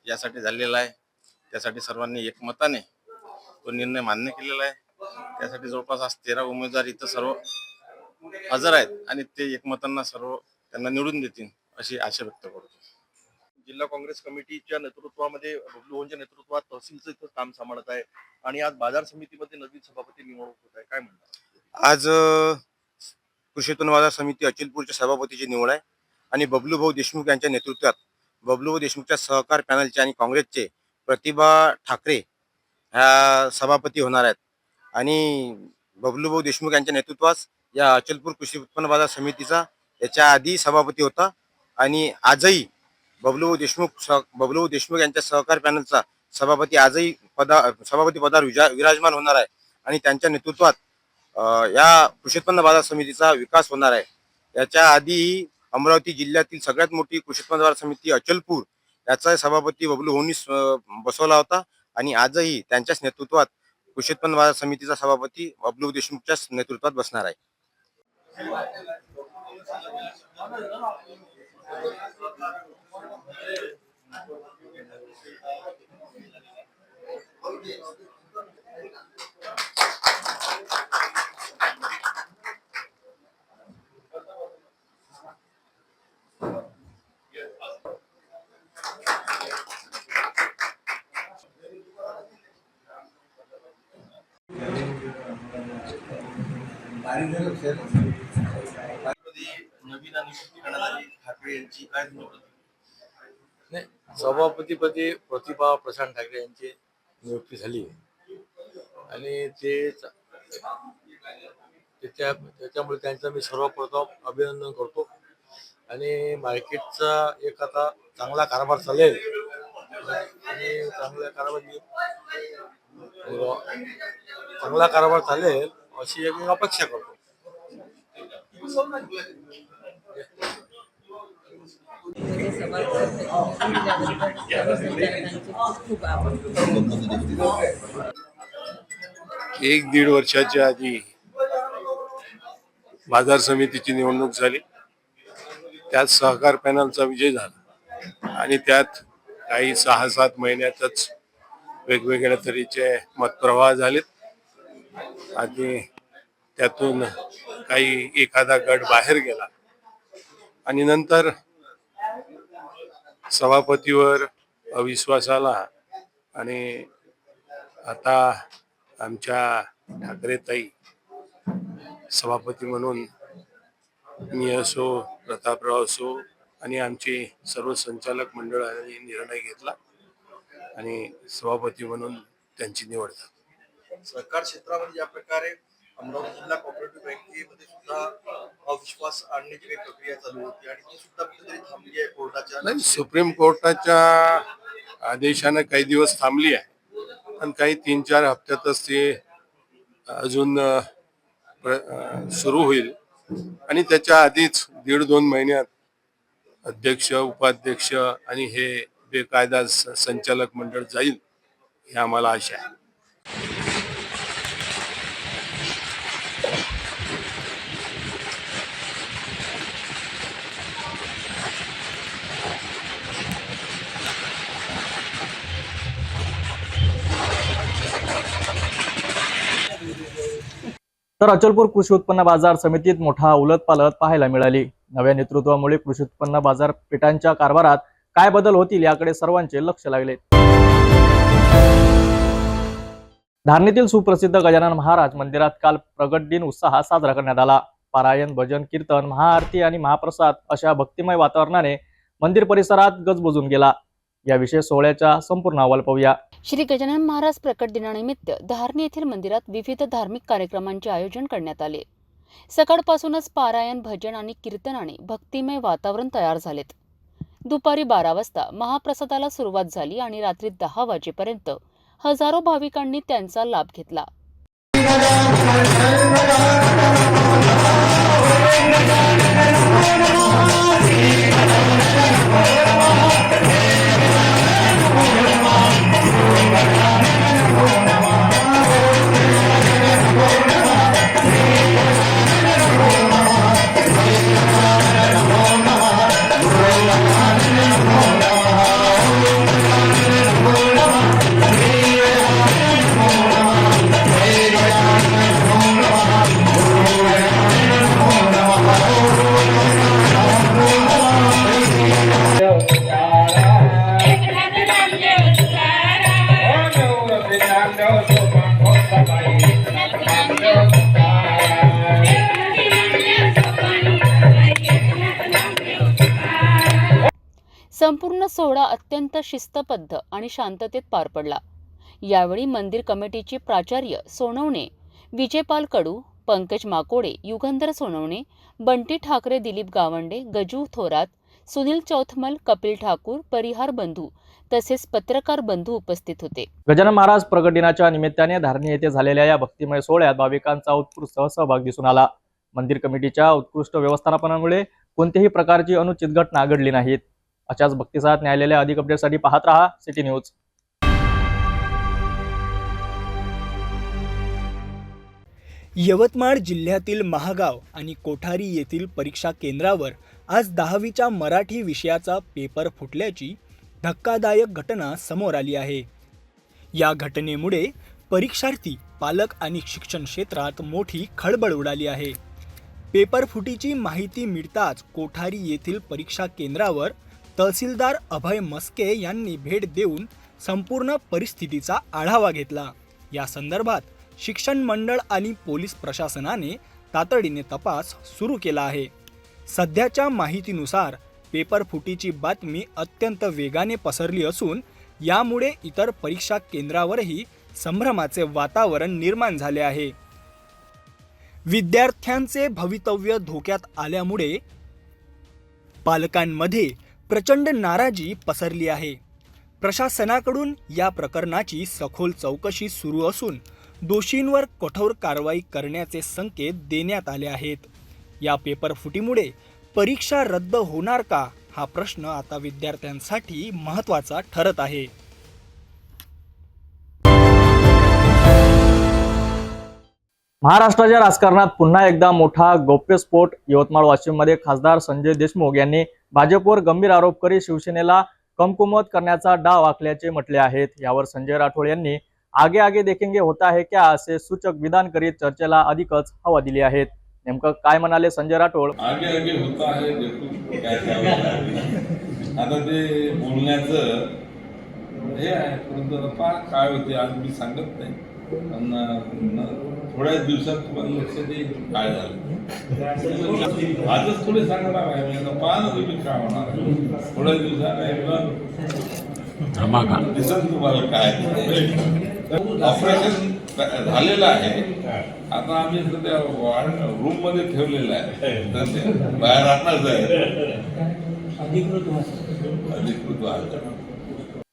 यासाठी झालेलं आहे. त्यासाठी सर्वांनी एकमताने तो निर्णय मान्य केलेला आहे. त्यासाठी जवळपास आज 13 उमेदवार इथं सर्व हजर आहेत आणि ते एकमतांना सर्व त्यांना निवडून देतील अशी आशा व्यक्त करतो. जिल्हा काँग्रेस कमिटीच्या नेतृत्वामध्ये बबलूभाऊंच्या नेतृत्वात तहसीलचं इथं काम सांभाळत आहे आणि आज बाजार समितीमध्ये नवीन सभापती निवडणूक होत आहे. काय म्हणतात? आज कृषी उत्पन्न बाजार समिती अचलपूरच्या सभापतीची निवड आहे आणि बबलूभाऊ देशमुख यांच्या नेतृत्वात बबलूभाऊ देशमुखच्या सहकार पॅनलचे आणि काँग्रेसचे प्रतिभा ठाकरे ह्या सभापती होणार आहेत. आणि बबलूभाऊ देशमुख यांच्या नेतृत्वात या अचलपूर कृषी उत्पन्न बाजार समितीचा याच्या आधी सभापती होता आणि आजही बबलूभाऊ देशमुख यांच्या सहकार पॅनलचा सभापती आजही सभापती पदावर विराजमान होणार आहे आणि त्यांच्या नेतृत्वात या कृषी उत्पन्न बाजार समितीचा विकास होणार आहे. याच्या आधी अमरावती जिल्ह्यातील सगळ्यात मोठी कृषी उत्पन्न बाजार समिती अचलपूर याचा सभापती बबलूभाऊंनी बसवला होता आणि आजही त्यांच्याच नेतृत्वात कृषी उत्पन्न बाजार समितीचा सभापती बबलू देशमुखच्याच नेतृत्वात बसणार आहे. नवीन नियुक्ती करण्यात आली ठाकरे यांची काय नाही, सभापतीपदी प्रतिभा प्रशांत ठाकरे यांची नियुक्ती झाली आणि त्याच्यामुळे त्यांचं मी सर्वप्रथम अभिनंदन करतो. आणि मार्केटचा एक आता चांगला कारभार चालेल आणि चांगला कारभार चालेल अशी एक अपेक्षा करतो. एक 1.5 वर्षाच्या आधी बाजार समितीची निवडणूक झाली, त्यात सहकार पॅनलचा विजय झाला आणि त्यात काही 6-7 महिन्यातच वेगवेगळ्या तऱ्हेचे मतप्रवाह झालेत आणि त्यातून काही एखादा गट बाहेर गेला आणि नंतर सभापतीवर अविश्वास आला आणि आता आमच्या ठाकरेताई सभापती म्हणून मी असो, प्रतापराव असो आणि आमचे सर्व संचालक मंडळाने निर्णय घेतला आणि सभापती म्हणून त्यांची निवड झाली. सरकार क्षेत्रामध्ये ज्या प्रकारे अमरावती जिल्हा कोऑपरेटिव्ह बँकेमध्ये सुद्धा अविश्वास आणण्याची काही प्रक्रिया चालू होती आणि ती सुद्धा कुठेतरी थांबली आहे कोर्टाच्या. नाही, सुप्रीम कोर्टाच्या आदेशाने काही दिवस थांबली आहे आणि काही 3-4 हप्त्यातच ते अजून सुरू होईल आणि त्याच्या आधीच 1.5-2 महिन्यात अध्यक्ष, उपाध्यक्ष आणि हे बेकायदा संचालक मंडळ जाईल हे आम्हाला आशा आहे. तर अचलपूर कृषी उत्पन्न बाजार समितीत मोठा उलटपालट पाहायला मिळाली. नव्या नेतृत्वामुळे कृषी उत्पन्न बाजारपेठांच्या कारभारात काय बदल होतील याकडे सर्वांचे लक्ष लागले. धारणीतील सुप्रसिद्ध गजानन महाराज मंदिरात काल प्रगट दिन उत्साहात साजरा करण्यात आला. पारायण, भजन, कीर्तन, महाआरती आणि महाप्रसाद अशा भक्तिमय वातावरणाने मंदिर परिसरात गजबजून गेला. या विशेष सोहळ्याचा संपूर्ण अहवाल पाहूया. श्री गजानन महाराज प्रकट दिनानिमित्त धारणी येथील मंदिरात विविध धार्मिक कार्यक्रमांचे आयोजन करण्यात आले. सकाळपासूनच पारायण, भजन आणि कीर्तनाने भक्तिमय वातावरण तयार झालेत. दुपारी 12 वाजता महाप्रसादाला सुरुवात झाली आणि रात्री 10 वाजेपर्यंत हजारो भाविकांनी त्यांचा लाभ घेतला. संपूर्ण सोहळा अत्यंत शिस्तबद्ध आणि शांततेत पार पडला. यावेळी मंदिर कमिटीचे प्राचार्य सोनवणे, विजयपाल कडू, पंकज माकोडे, युगंधर सोनवणे, बंटी ठाकरे, दिलीप गावंडे, गजू थोरात, सुनील चौथमल, कपिल ठाकूर, परिहार बंधू तसेच पत्रकार बंधू उपस्थित होते. गजानन महाराज प्रगट दिनाच्या निमित्ताने धारणी येथे झालेल्या या भक्तिमय सोहळ्यात भाविकांचा उत्कृष्ट सहभाग दिसून आला. मंदिर कमिटीच्या उत्कृष्ट व्यवस्थापनामुळे कोणत्याही प्रकारची अनुचित घटना घडली नाहीत. अशाच भक्तिसात न्यायालयाच्या अधिक अपडेटसाठी पाहत रहा सिटी न्यूज. यवतमाळ जिल्ह्यातील महागाव आणि कोठारी येथील परीक्षा केंद्रावर आज 10वीच्या मराठी विषयाचा पेपर फुटल्याची धक्कादायक घटना समोर आली आहे. या घटनेमुळे परीक्षार्थी, पालक आणि शिक्षण क्षेत्रात मोठी खळबळ उडाली आहे. पेपर फुटीची माहिती मिळताच कोठारी येथील परीक्षा केंद्रावर तहसीलदार अभय मस्के यांनी भेट देऊन संपूर्ण परिस्थितीचा आढावा घेतला. या संदर्भात शिक्षण मंडळ आणि पोलीस प्रशासनाने तातडीने तपास सुरू केला आहे. सध्याच्या माहितीनुसार पेपर फुटीची बातमी अत्यंत वेगाने पसरली असून यामुळे इतर परीक्षा केंद्रावरही संभ्रमाचे वातावरण निर्माण झाले आहे. विद्यार्थ्यांचे भवितव्य धोक्यात आल्यामुळे पालकांमध्ये प्रचंड नाराजी पसरली आहे. प्रशासनाकडून या प्रकरणाची सखोल चौकशी सुरू असून दोषींवर कठोर कारवाई करण्याचे संकेत देण्यात आले आहेत. या पेपर फुटीमुळे परीक्षा रद्द होणार का हा प्रश्न आता विद्यार्थ्यांसाठी महत्त्वाचा ठरत आहे. महाराष्ट्राच्या राजकारणात पुन्हा एकदा मोठा गौप्यस्फोट. यवतमाळ वाशिममध्ये खासदार संजय देशमुख यांनी भाजपवर गंभीर आरोप करीत शिवसेनेला कमकुवत करण्याचा डाव आखल्याचे म्हटले आहेत. यावर संजय राठोड यांनी आगे आगे देखेंगे होता है क्या असे सूचक विधान करीत चर्चेला अधिकच हवा दिली आहे. नेमकं काय म्हणाले संजय राठोड? आगे आगे होता है देखो काय काय आता ते बोलण्याचं हे आहे, परंतु आता काय होते आज मी सांगत नाही, पण थोड्याच दिवसात तुम्हाला लक्षात येईल काय झालं. आजच थोडे सांगणार आहे, आता पाहा ना तुम्ही काय होणार आहे. थोड्या दिवसात दिसत तुम्हाला काय. ऑपरेशन झालेलं आहे, आता आम्ही सध्या रूम मध्ये ठेवलेलं आहे, तर ते बाहेर आणणार अधिकृत.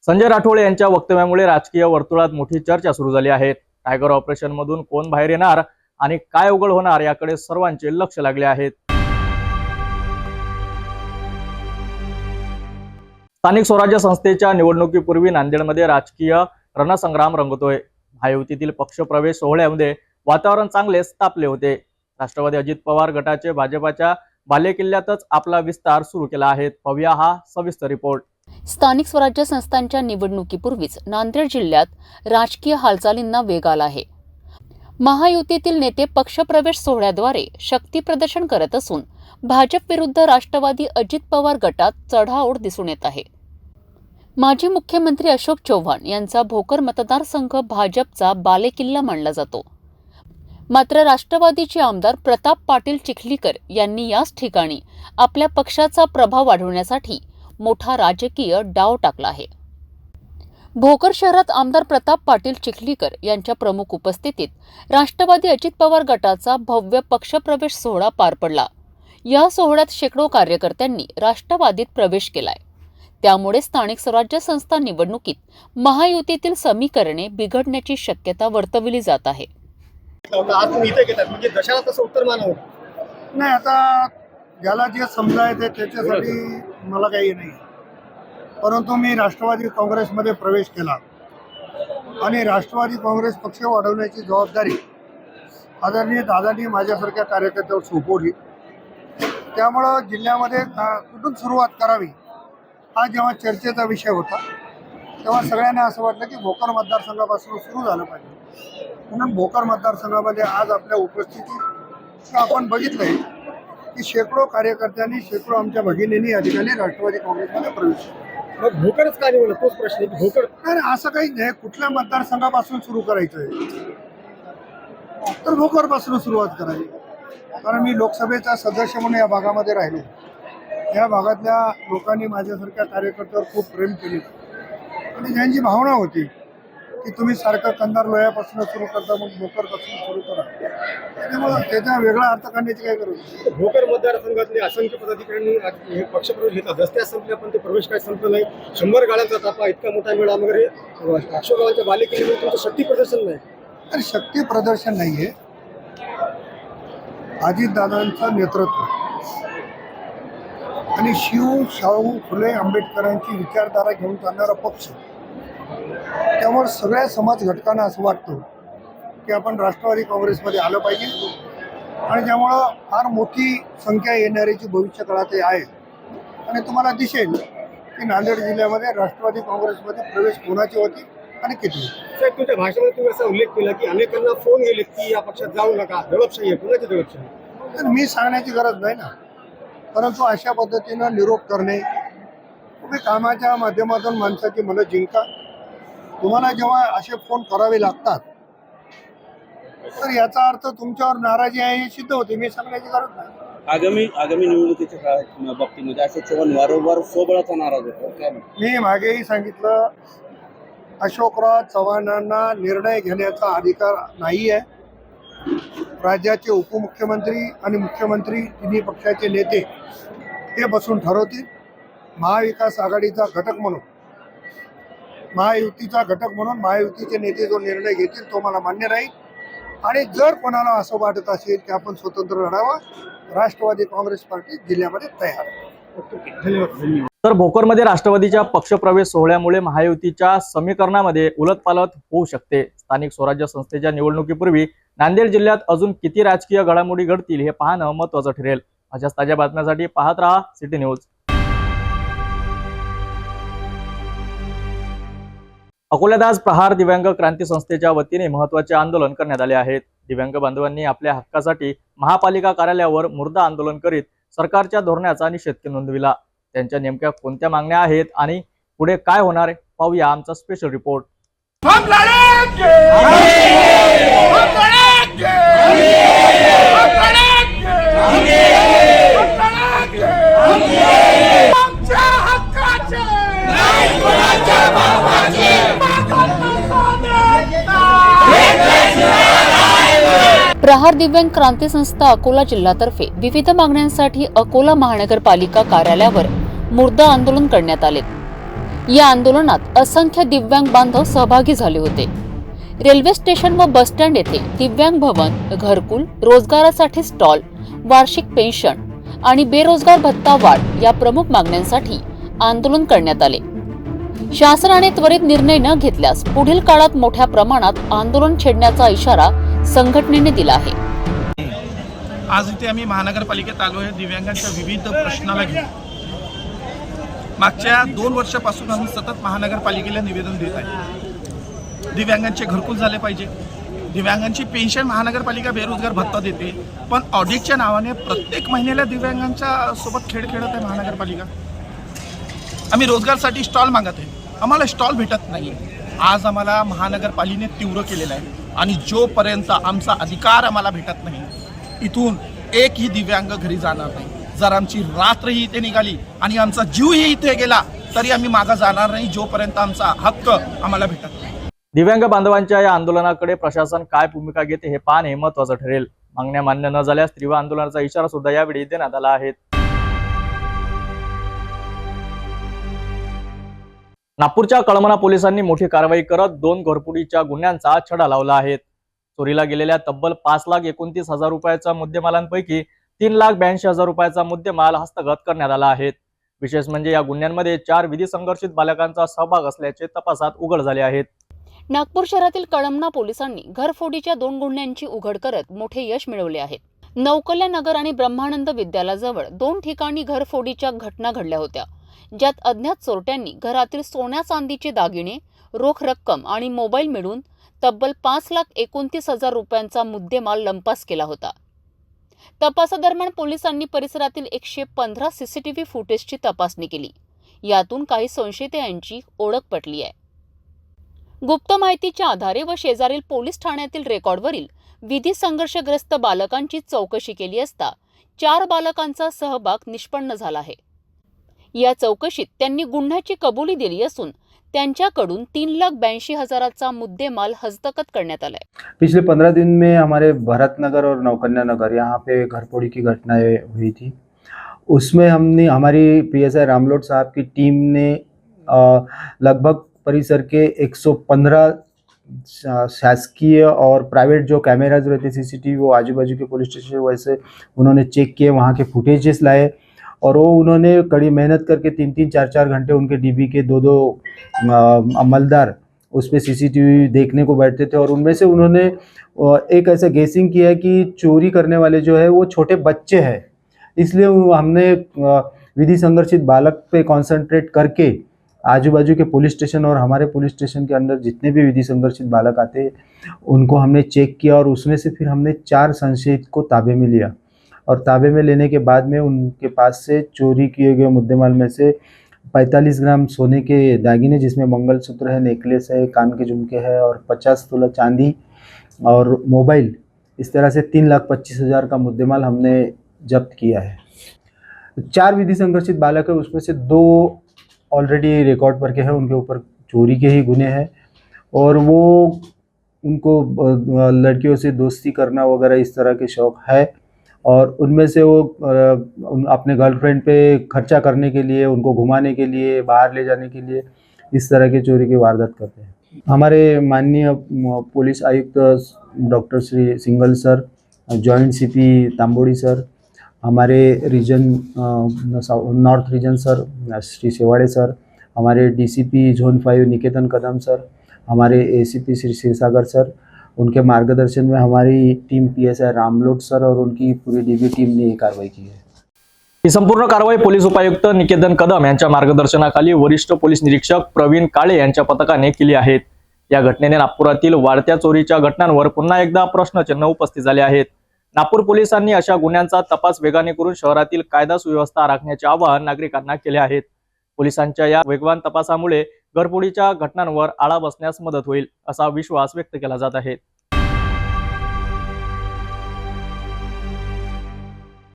संजय राठोड यांच्या वक्तव्यामुळे राजकीय वर्तुळात मोठी चर्चा सुरू झाली आहे. टायगर ऑपरेशन मधून कोण बाहेर येणार आणि काय उघड होणार याकडे सर्वांचे लक्ष लागले आहेत. स्थानिक स्वराज्य संस्थेच्या निवडणुकीपूर्वी नांदेडमध्ये राजकीय रणसंग्राम रंगतोय. महायुतीतील पक्षप्रवेश सोहळ्यामध्ये वातावरण चांगलेच तापले होते. राष्ट्रवादी अजित पवार गटाचे भाजपाच्या बालेकिल्ल्यातच आपला विस्तार सुरू केला आहे. पाहूया हा सविस्तर रिपोर्ट. स्थानिक स्वराज्य संस्थांच्या निवडणुकीपूर्वीच नांदेड जिल्ह्यात राजकीय हालचालींना वेग आला आहे. महायुतीतील नेते पक्षप्रवेश सोहळ्याद्वारे शक्ती प्रदर्शन करत असून भाजप विरुद्ध राष्ट्रवादी अजित पवार गटात चढाओढ दिसून येत आहे. माजी मुख्यमंत्री अशोक चव्हाण यांचा भोकर मतदारसंघ भाजपचा बालेकिल्ला मानला जातो. मात्र राष्ट्रवादीचे आमदार प्रताप पाटील चिखलीकर यांनी याच ठिकाणी आपल्या पक्षाचा प्रभाव वाढवण्यासाठी मोठा राजकीय डाव टाकला आहे. भोकर शहरात आमदार प्रताप पाटील चिखलीकर यांच्या प्रमुख उपस्थितीत राष्ट्रवादी अजित पवार गटाचा भव्य पक्षप्रवेश सोहळा पार पडला. या सोहळ्यात शेकडो कार्यकर्त्यांनी राष्ट्रवादीत प्रवेश केलाय. त्यामुळे स्थानिक स्वराज्य संस्था निवडणुकीत महायुतीतील समीकरणे बिघडण्याची शक्यता वर्तवली जात आहे. नाही, आता ज्याला जे समजा येते त्याच्यासाठी मला काही नाही, परंतु मी राष्ट्रवादी काँग्रेसमध्ये प्रवेश केला आणि राष्ट्रवादी काँग्रेस पक्ष वाढवण्याची जबाबदारी आदरणीय दादांनी माझ्यासारख्या कार्यकर्त्यावर सोपवली. त्यामुळं जिल्ह्यामध्ये कुठून सुरुवात करावी हा जेव्हा चर्चेचा विषय होता तेव्हा सगळ्यांना असं वाटलं की भोकर मतदारसंघापासून सुरू झालं पाहिजे. म्हणून भोकर मतदारसंघामध्ये आज आपल्या उपस्थितीत आपण बघितलंय की शेकडो कार्यकर्त्यांनी, शेकडो आमच्या भगिनींनी या ठिकाणी राष्ट्रवादी काँग्रेसमध्ये प्रवेश केला. मग भोकरच का निवडलं तोच प्रश्न. भोकर नाही, असं काही नाही. कुठल्या मतदारसंघापासून सुरू करायचं आहे तर भोकरपासून सुरुवात करावी. कारण मी लोकसभेचा सदस्य म्हणून या भागामध्ये राहिलो. या भागातल्या लोकांनी माझ्यासारख्या कार्यकर्त्यावर खूप प्रेम केले आणि त्यांची भावना होती की तुम्ही सारखं कंधार लोह्यापासून सुरू करता, मग भोकरपासून सुरू करा. त्याच्यामुळे त्याचा वेगळा अर्थ काढण्याची काय गरज. भोकर मतदारसंघातले असंख्य पदाधिकाऱ्यांनी पक्षप्रवेश घेतला. दस्त्या संपल्या पण ते प्रवेश काय संपलं नाही. 100 गाड्यांचा ताफा, इतका मोठा मेळा वगैरे अशोकगावांच्या बालेकिल्ल्यामध्ये तुमचं शक्ती प्रदर्शन नाही. तर शक्ती प्रदर्शन नाहीये. अजितदादांचं नेतृत्व आणि शिव शाहू फुले आंबेडकरांची विचारधारा घेऊन चालणारा पक्ष, त्यामुळे सगळ्या समाज घटकांना असं वाटतं की आपण राष्ट्रवादी काँग्रेसमध्ये आलं पाहिजे आणि त्यामुळं फार मोठी संख्या येणाऱ्याची भविष्य काळात आहे. आणि तुम्हाला दिसेल की नांदेड जिल्ह्यामध्ये राष्ट्रवादी काँग्रेसमध्ये प्रवेश कोणाची होती आणि किती. साहेब, तुमच्या भाषणामध्ये तुम्ही असा उल्लेख केला की अनेकांना फोन गेले की या पक्षात जाऊ नका, दडपशाही आहे. कोणाची दडपशाही? तर मी सांगण्याची गरज नाही ना, परंतु अशा पद्धतीनं निरोप करणे, तुम्ही कामाच्या माध्यमातून माणसाची मनं जिंका. तुम्हाला जेव्हा असे फोन करावे लागतात तर याचा अर्थ तुमच्यावर नाराजी आहे हे सिद्ध होते. मी सांगण्याची गरज नाही. आगामी निवडणुकीच्या बाबतीमध्ये अशोक चव्हाण वारंवार स्वबळाचा नाराज होतो. मी मागेही सांगितलं, अशोकराव चव्हाणांना निर्णय घेण्याचा अधिकार नाही आहे. राज्याचे उपमुख्यमंत्री आणि मुख्यमंत्री तिन्ही पक्षाचे नेते हे बसून ठरवतील. महाविकास आघाडीचा घटक म्हणून, महायुतीचा घटक म्हणून महायुतीचे नेते जो निर्णय घेतील तो मला मान्य राहील. आणि जर कोणाला असं वाटत असेल की आपण स्वतंत्र लढावं, राष्ट्रवादी काँग्रेस पार्टी जिल्ह्यामध्ये तयार आहे. तर भोकरमध्ये राष्ट्रवादीच्या पक्षप्रवेश सोहळ्यामुळे महायुतीच्या समीकरणामध्ये उलटपालट होऊ शकते. स्थानिक स्वराज्य संस्थेच्या निवडणुकीपूर्वी नांदेड जिल्ह्यात अजून किती राजकीय घडामोडी घडतील हे पाहणं महत्त्वाचं ठरेल. अशाच ताज्या बातम्यांसाठी पाहत राहा सिटी न्यूज. अकोल्यात आज प्रहार दिव्यांग क्रांती संस्थेच्या वतीने महत्त्वाचे आंदोलन करण्यात आले आहेत. दिव्यांग बांधवांनी आपल्या हक्कासाठी महापालिका कार्यालयावर मुर्दा आंदोलन करीत सरकारच्या धोरणाचा निषेध नोंदविला. त्यांच्या नेमक्या कोणत्या मागण्या आहेत आणि पुढे काय होणार पाहूया आमचा स्पेशल रिपोर्ट. प्रहार दिव्यांग क्रांती संस्था अकोला जिल्ह्यातर्फे विविध मागण्यांसाठी अकोला महानगरपालिका कार्यालयावर मुर्दा आंदोलन करण्यात आले. या आंदोलनात असंख्य दिव्यांग बांधव सहभागी झाले होते. रेल्वे स्टेशन व बस स्टँड येथे दिव्यांग भवन, घरकुल, रोजगारासाठी स्टॉल, वार्षिक पेन्शन आणि बेरोजगार भत्ता वाढ या प्रमुख मागण्यांसाठी आंदोलन करण्यात आले. शासनाने त्वरित निर्णय न घेतल्यास पुढील काळात मोठ्या प्रमाणात आंदोलन छेडण्याचा इशारा संघटनेने दिला आहे. आज इथे आम्ही महानगरपालिकेत आलो आहे दिव्यांगांच्या विविध प्रश्नाला घेऊन. मागच्या 2 वर्षापासून आम्ही सतत महानगरपालिकेला निवेदन देत आहे. दिव्यांगांचे घरकुल झाले पाहिजे, दिव्यांगांची पेन्शन महानगरपालिका बेरोजगार भत्ता देते, पण ऑडिटच्या नावाने प्रत्येक महिन्याला दिव्यांगांच्या सोबत खेळ खेळत आहे महानगरपालिका. आम्ही रोजगारसाठी स्टॉल मागत आहे, आम्हाला स्टॉल भेटत नाही. आज आम्हाला महानगरपालिकेने तीव्र केलेलं आहे आणि जोपर्यंत आमचा अधिकार आम्हाला भेटत नाही इथून एकही दिव्यांग घरी जाणार नाही. जर आमची रात्रही इथे निघाली आणि आमचा जीवही इथे गेला तरी आम्ही मागे जाणार नाही जोपर्यंत आमचा हक्क आम्हाला भेटत नाही. दिव्यांग बांधवांच्या या आंदोलनाकडे प्रशासन काय भूमिका घेते हे पाहणे महत्त्वाचं ठरेल. मागण्या मान्य न झाल्यास तीव्र आंदोलनाचा इशारा सुद्धा यावेळी देण्यात आला आहे. नागपूरच्या कळमना पोलिसांनी मोठी कारवाई करत 2 घरफोडीच्या गुन्ह्यांचा छडा लावला आहे. चोरीला गेलेल्या तब्बल 5,29,000 रुपयाच्या मुद्देमालांपैकी 3,82,000 रुपयाचा मुद्देमाल हस्तगत करण्यात आला आहे. विशेष म्हणजे या गुन्ह्यांमध्ये 4 विधी संघर्षित बालकांचा सहभाग असल्याचे तपासात उघड झाले आहेत. नागपूर शहरातील कळमना पोलिसांनी घरफोडीच्या 2 गुन्ह्यांची उघड करत मोठे यश मिळवले आहे. नौकल्या नगर आणि ब्रह्मानंद विद्यालयाजवळ 2 ठिकाणी घरफोडीच्या घटना घडल्या होत्या, ज्यात अज्ञात चोरट्यांनी घरातील सोन्या चांदीचे दागिने, रोख रक्कम आणि मोबाईल मिळून तब्बल 5,29,000 रुपयांचा मुद्देमाल लंपास केला होता. तपासादरम्यान पोलिसांनी परिसरातील 115 सीसीटीव्ही फुटेजची तपासणी केली. यातून काही संशयितांची ओळख पटली आहे. गुप्त माहितीच्या आधारे व शेजारील पोलीस ठाण्यातील रेकॉर्डवरील विधी संघर्षग्रस्त बालकांची चौकशी केली असता 4 बालकांचा सहभाग निष्पन्न झाला आहे. या चौकशीत त्यांनी गुन्ह्याची कबुली दिली असून त्यांच्याकडून 3,82,000 मुद्देमाल हस्तगत करण्यात आला है. पिछले 15 दिन में हमारे भरत नगर और नौकन्या नगर यहाँ पे घरफोड़ी की घटनाएं हुई थी. उसमें हमने हमारी PSI रामलोट साहब की टीम ने लगभग परिसर के 115 शासकीय और प्राइवेट जो कैमराज रहते CCTV वो आजू बाजू के पुलिस स्टेशन वैसे उन्होंने चेक किए, वहाँ के फुटेजेस लाए और वो उन्होंने कड़ी मेहनत करके 3-3, 4-4 घंटे उनके DB के 2-2 अमलदार उस पर CCTV देखने को बैठते थे और उनमें से उन्होंने एक ऐसा गेसिंग किया कि चोरी करने वाले जो है वो छोटे बच्चे हैं. इसलिए हमने विधि संघर्षित बालक पे कॉन्सेंट्रेट करके आजू बाजू के पुलिस स्टेशन और हमारे पुलिस स्टेशन के अंदर जितने भी विधि संघर्षित बालक आते हैं उनको हमने चेक किया और उसमें से फिर हमने 4 संशयित को ताबे में लिया. और ताबे में लेने के बाद में उनके पास से चोरी किए गए मुद्देमाल में से 45 ग्राम सोने के दागिने जिसमें मंगलसूत्र है, नेकलेस है, कान के झुमके है और 50 तोला चांदी और मोबाइल, इस तरह से 3,25,000 का मुद्देमाल हमने जब्त किया है. 4 विधि संघर्षित बालक है, उसमें से 2 ऑलरेडी रिकॉर्ड पर के हैं, उनके ऊपर चोरी के ही गुने हैं और वो उनको लड़कियों से दोस्ती करना वगैरह इस तरह के शौक़ है और उनमें से वो अपने गर्लफ्रेंड पे खर्चा करने के लिए, उनको घुमाने के लिए, बाहर ले जाने के लिए इस तरह के चोरी की वारदात करते हैं. हमारे माननीय पुलिस आयुक्त doctor Shri Singal sir, joint CP Tambodi sir, हमारे region north region sir Shri Sewade sir, हमारे DCP Zone 5 Niketan Kadam sir, हमारे ACP श्री क्षीरसागर सर उनके मार्गदर्शन में हमारी टीम PSI रामलोट सर और उनकी पूरी DB टीम ने ये कार्रवाई की है। ही संपूर्ण कारवाई पोलीस उपायुक्त निकेतन कदम यांच्या मार्गदर्शनाखाली वरिष्ठ पोलीस निरीक्षक प्रवीण काळे यांच्या पथकाने केली आहेत। या घटनेने नागपुरातील वाढत्या चोरीच्या घटनांवर पुन्हा एकदा प्रश्नचिन्ह उपस्थित झाले आहेत। नागपूर पोलिसांनी अशा गुन्ह्यांचा तपास वेगाने करून शहरातील कायदा सुव्यवस्था राखण्याचे आवाहन नागरिकांना केले आहे। पोलिसांच्या या वेगवान तपासामुळे घरफोडीच्या घटनांवर आळा बसण्यास मदत होईल असा विश्वास व्यक्त केला जात आहे।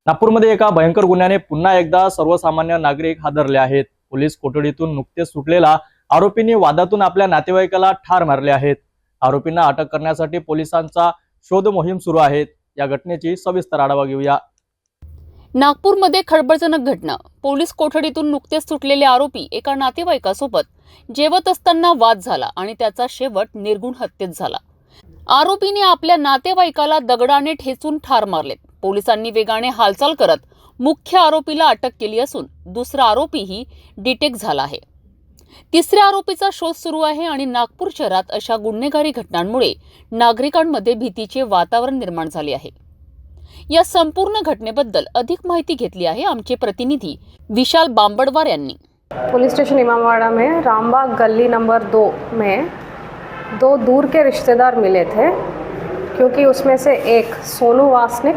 नागपूरमध्ये एका भयंकर गुन्ह्याने पुन्हा एकदा सर्वसामान्य नागरिक हादरले आहेत। पोलीस कोठडीतून नुकतेच सुटलेला आरोपींनी वादातून आपल्या नातेवाईकाला ठार मारले आहेत। आरोपींना अटक करण्यासाठी पोलिसांचा शोध मोहीम सुरू आहे। या घटनेची सविस्तर आढावा घेऊया। नागपूरमध्ये खळबळजनक घटना। पोलीस कोठडीतून नुकतेच सुटलेले आरोपी एका नातेवाईकासोबत जेवत असताना वाद झाला आणि त्याचा शेवट निर्गुण हत्येत झाला। आरोपीने आपल्या नातेवाईकाला दगडाने ठेचून ठार मारले। पोलिसांनी वेगाने हालचाल करत मुख्य आरोपीला अटक केली असून दुसरा आरोपीही डिटेक्ट झाला आहे। तिसऱ्या आरोपीचा शोध सुरू आहे आणि नागपूर शहरात अशा गुन्हेगारी घटनांमुळे नागरिकांमध्ये भीतीचे वातावरण निर्माण झाले आहे। या संपूर्ण घटनेबद्दल अधिक माहिती घेतली आहे आमचे प्रतिनिधी विशाल बांबडवार यांनी। पुलिस स्टेशन इमामवाड़ा में रामबाग गली नंबर 2 में 2 दूर के रिश्तेदार मिले थे, क्योंकि उसमें से एक सोनू वासनिक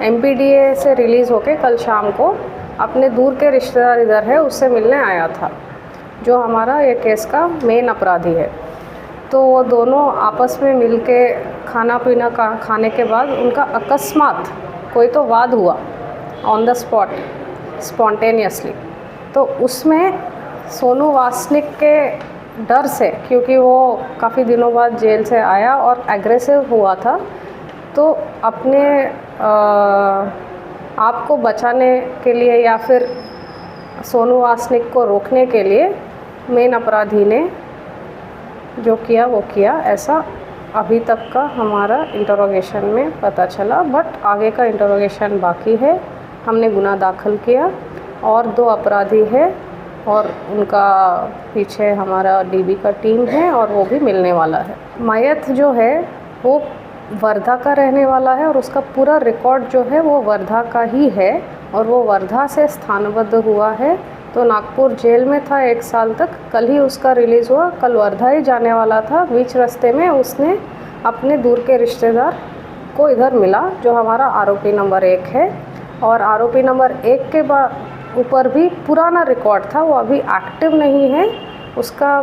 MPDA से रिलीज़ होके कल शाम को अपने दूर के रिश्तेदार इधर है उससे मिलने आया था, जो हमारा ये केस का मेन अपराधी है। तो वो दोनों आपस में मिलके खाना पीना का खाने के बाद उनका अकस्मात कोई तो वाद हुआ ऑन द स्पॉट स्पॉन्टेनियसली। तो उसमें सोनू वासनिक के डर से, क्योंकि वो काफ़ी दिनों बाद जेल से आया और एग्रेसिव हुआ था, तो अपने आप को बचाने के लिए या फिर सोनू वासनिक को रोकने के लिए मेन अपराधी ने जो किया वो किया, ऐसा अभी तक का हमारा इंटरोगेशन में पता चला। बट आगे का इंटरोगेशन बाकी है। हमने गुना दाखिल किया और 2 अपराधी है और उनका पीछे हमारा DB का टीम है और वो भी मिलने वाला है। मयत जो है वो वर्धा का रहने वाला है और उसका पूरा रिकॉर्ड जो है वो वर्धा का ही है और वो वर्धा से स्थानबद्ध हुआ है। तो नागपुर जेल में था 1 साल तक। कल ही उसका रिलीज़ हुआ, कल वर्धा ही जाने वाला था। बीच रास्ते में उसने अपने दूर के रिश्तेदार को इधर मिला, जो हमारा आरोपी नंबर 1 है। और आरोपी नंबर 1 के ऊपर भी पुराना रिकॉर्ड था, वो अभी एक्टिव नहीं है। उसका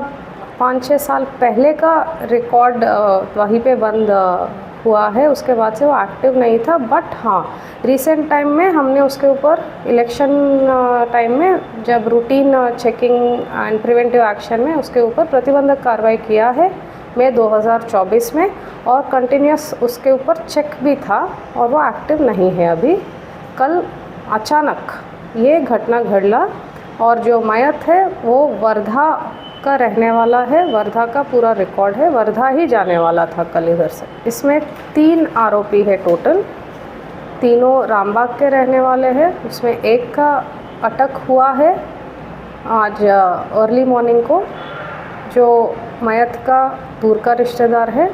5-6 साल पहले का रिकॉर्ड वहीं पे बंद हुआ है, उसके बाद से वो एक्टिव नहीं था। बट हाँ, रिसेंट टाइम में हमने उसके ऊपर इलेक्शन टाइम में जब routine checking end preventive action में उसके ऊपर प्रतिबंधक कार्रवाई किया है मई 2024 में, और कंटिन्यूस उसके ऊपर चेक भी था और वो एक्टिव नहीं है अभी। कल अचानक ये घटना घटला और जो मयत है वो वर्धा का रहने वाला है, वर्धा का पूरा रिकॉर्ड है, वर्धा ही जाने वाला था कल इधर से। इसमें 3 आरोपी है टोटल, तीनों रामबाग के रहने वाले हैं। उसमें एक का अटक हुआ है आज अर्ली मॉर्निंग को, जो मयत का दूर का रिश्तेदार है,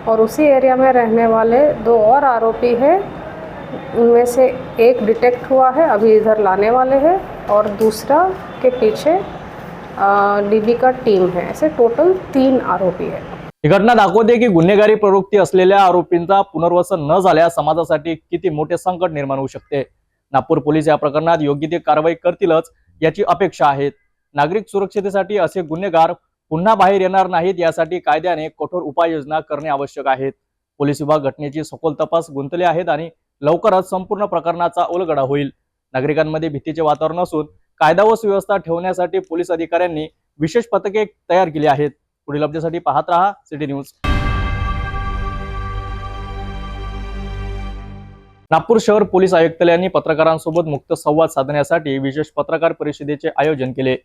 और उसी एरिया में रहने वाले 2 और आरोपी हैं। उनमें से एक डिटेक्ट हुआ है, अभी इधर लाने वाले हैं, और दूसरा के पीछे DB का टीम है। ऐसे टोटल 3 आरोपी है। ही घटना दाखवते की गुन्हेगारी प्रवृत्ती असलेल्या आरोपींचा पुनर्वसन न झाल्यास समाजासाठी किती मोठे संकट निर्माण होऊ शकते। नागपूर पोलीस या प्रकरणात योग्य ती कारवाई करतीलच याची अपेक्षा आहे। नागरिक सुरक्षतेसाठी असे गुन्हेगार पुन्हा बाहेर येणार नाहीत, यासाठी कायद्याने कठोर उपाययोजना करणे आवश्यक आहे। पोलीस विभाग घटनेची सखोल तपास गुंतले आहेत आणि लवकरच संपूर्ण प्रकरणाचा उलगडा होईल। नागरिकांमध्ये भीतीचे वातावरण असून कायदा व सुव्यवस्था ठेवण्यासाठी पोलीस अधिकाऱ्यांनी विशेष पथके तयार केली आहेत। पुढील अपडेटसाठी पाहत रहा सिटी न्यूज। नागपूर शहर पोलीस आयुक्तालयाने पत्रकारांसोबत मुक्त संवाद साधण्यासाठी विशेष पत्रकार परिषदेचे आयोजन केले।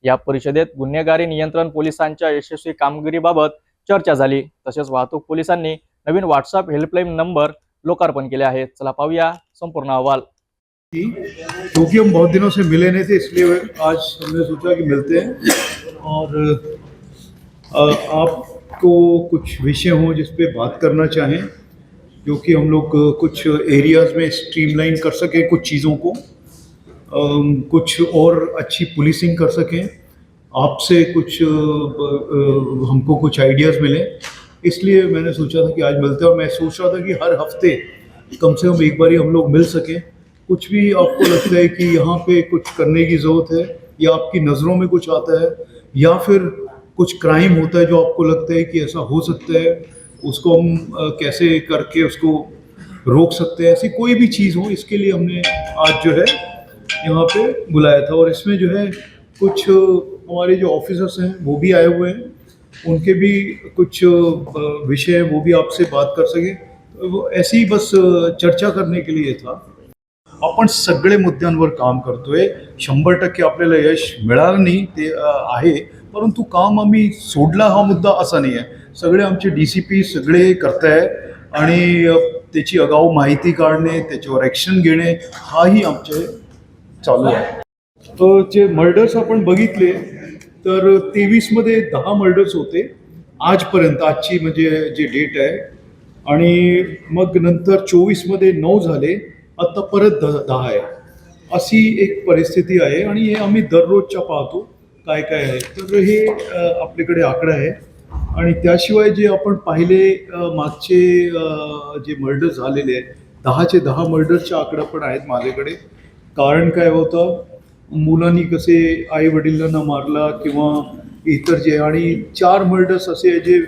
या परिषदेत गुन्हेगारी नियंत्रण पोलिसांच्या यशस्वी कामगिरीबाबत चर्चा झाली। तसेच वाहतूक पोलिसांनी नवीन व्हॉट्सअप हेल्पलाइन नंबर लोकार्पण केले आहेत। चला पाहूया संपूर्ण अहवाल। क्योंकि हम बहुत दिनों से मिले नहीं थे, इसलिए आज हमने सोचा कि मिलते हैं और आप को कुछ विषय हों जिस पे बात करना चाहें, जो कि हम लोग कुछ एरियाज़ में स्ट्रीमलाइन कर सकें कुछ चीज़ों को, कुछ और अच्छी पुलिसिंग कर सकें, आपसे कुछ हमको कुछ आइडियाज़ मिले। इसलिए मैंने सोचा था कि आज मिलते हैं, और मैं सोच रहा था कि हर हफ्ते कम से कम एक बार ही हम लोग मिल सकें। कुछ भी आपको लगता है कि यहाँ पे कुछ करने की ज़रूरत है, या आपकी नज़रों में कुछ आता है, या फिर कुछ क्राइम होता है जो आपको लगता है कि ऐसा हो सकता है, उसको हम कैसे करके उसको रोक सकते हैं, ऐसी कोई भी चीज़ हो, इसके लिए हमने आज जो है यहाँ पे बुलाया था। और इसमें जो है कुछ हमारे जो ऑफिसर्स हैं वो भी आए हुए हैं, उनके भी कुछ विषय वो भी आपसे बात कर सकें। वो ऐसे ही बस चर्चा करने के लिए था। आपण सगळे मुद्द्यांवर काम करतोय, 100% आपल्याला यश मिळालं नाही ते आहे, परंतु काम आम्ही सोडला हा मुद्दा असा नाही आहे। सगळे आमचे DCP सगळे करताय आणि त्याची आगाऊ माहिती काढणे, त्याच्यावर ॲक्शन घेणे हाही आमचे चालू आहे। जे मर्डर्स आपण बघितले तर 23मध्ये 10 मर्डर्स होते आजपर्यंत, आजची म्हणजे जे डेट आहे, आणि मग नंतर 24मध्ये 9 झाले, आता परत 10 आहे। अशी एक परिस्थिती आहे आणि हे आम्ही दररोजच्या पाहतो काय काय आहे। तर हे आपल्याकडे आकडा आहे, आणि त्याशिवाय जे आपण पाहिले मागचे जे मर्डर झालेले आहेत, 10चे 10 मर्डरचा आकडा पण आहेत माझ्याकडे। कारण काय होतं, मुलांनी कसे आई वडिलांना मारला किंवा इतर जे, आणि 4 मर्डर्स असे जे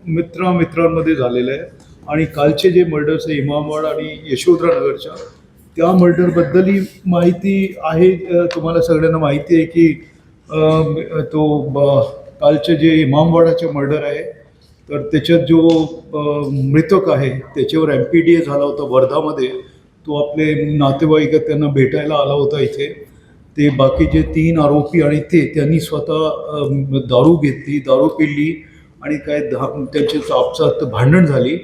मित्रांमध्ये झालेले आहे, आणि कालचे जे मर्डर्स आहे इमामवाडा आणि यशोधरा नगरच्या, त्या मर्डरबद्दलही माहिती आहे। तुम्हाला सगळ्यांना माहिती आहे की कालचे जे इमामवाडाचे मर्डर आहे, तर त्याच्यात जो मृतक आहे त्याच्यावर MPDA झाला होता वर्धामध्ये। तो आपले नातेवाईक त्यांना भेटायला आला होता इथे। ते बाकी जे 3 आरोपी आणि त्यांनी स्वतः दारू घेतली, दारू पिली, आणि काय त्यांचे आपसात भांडण झाली,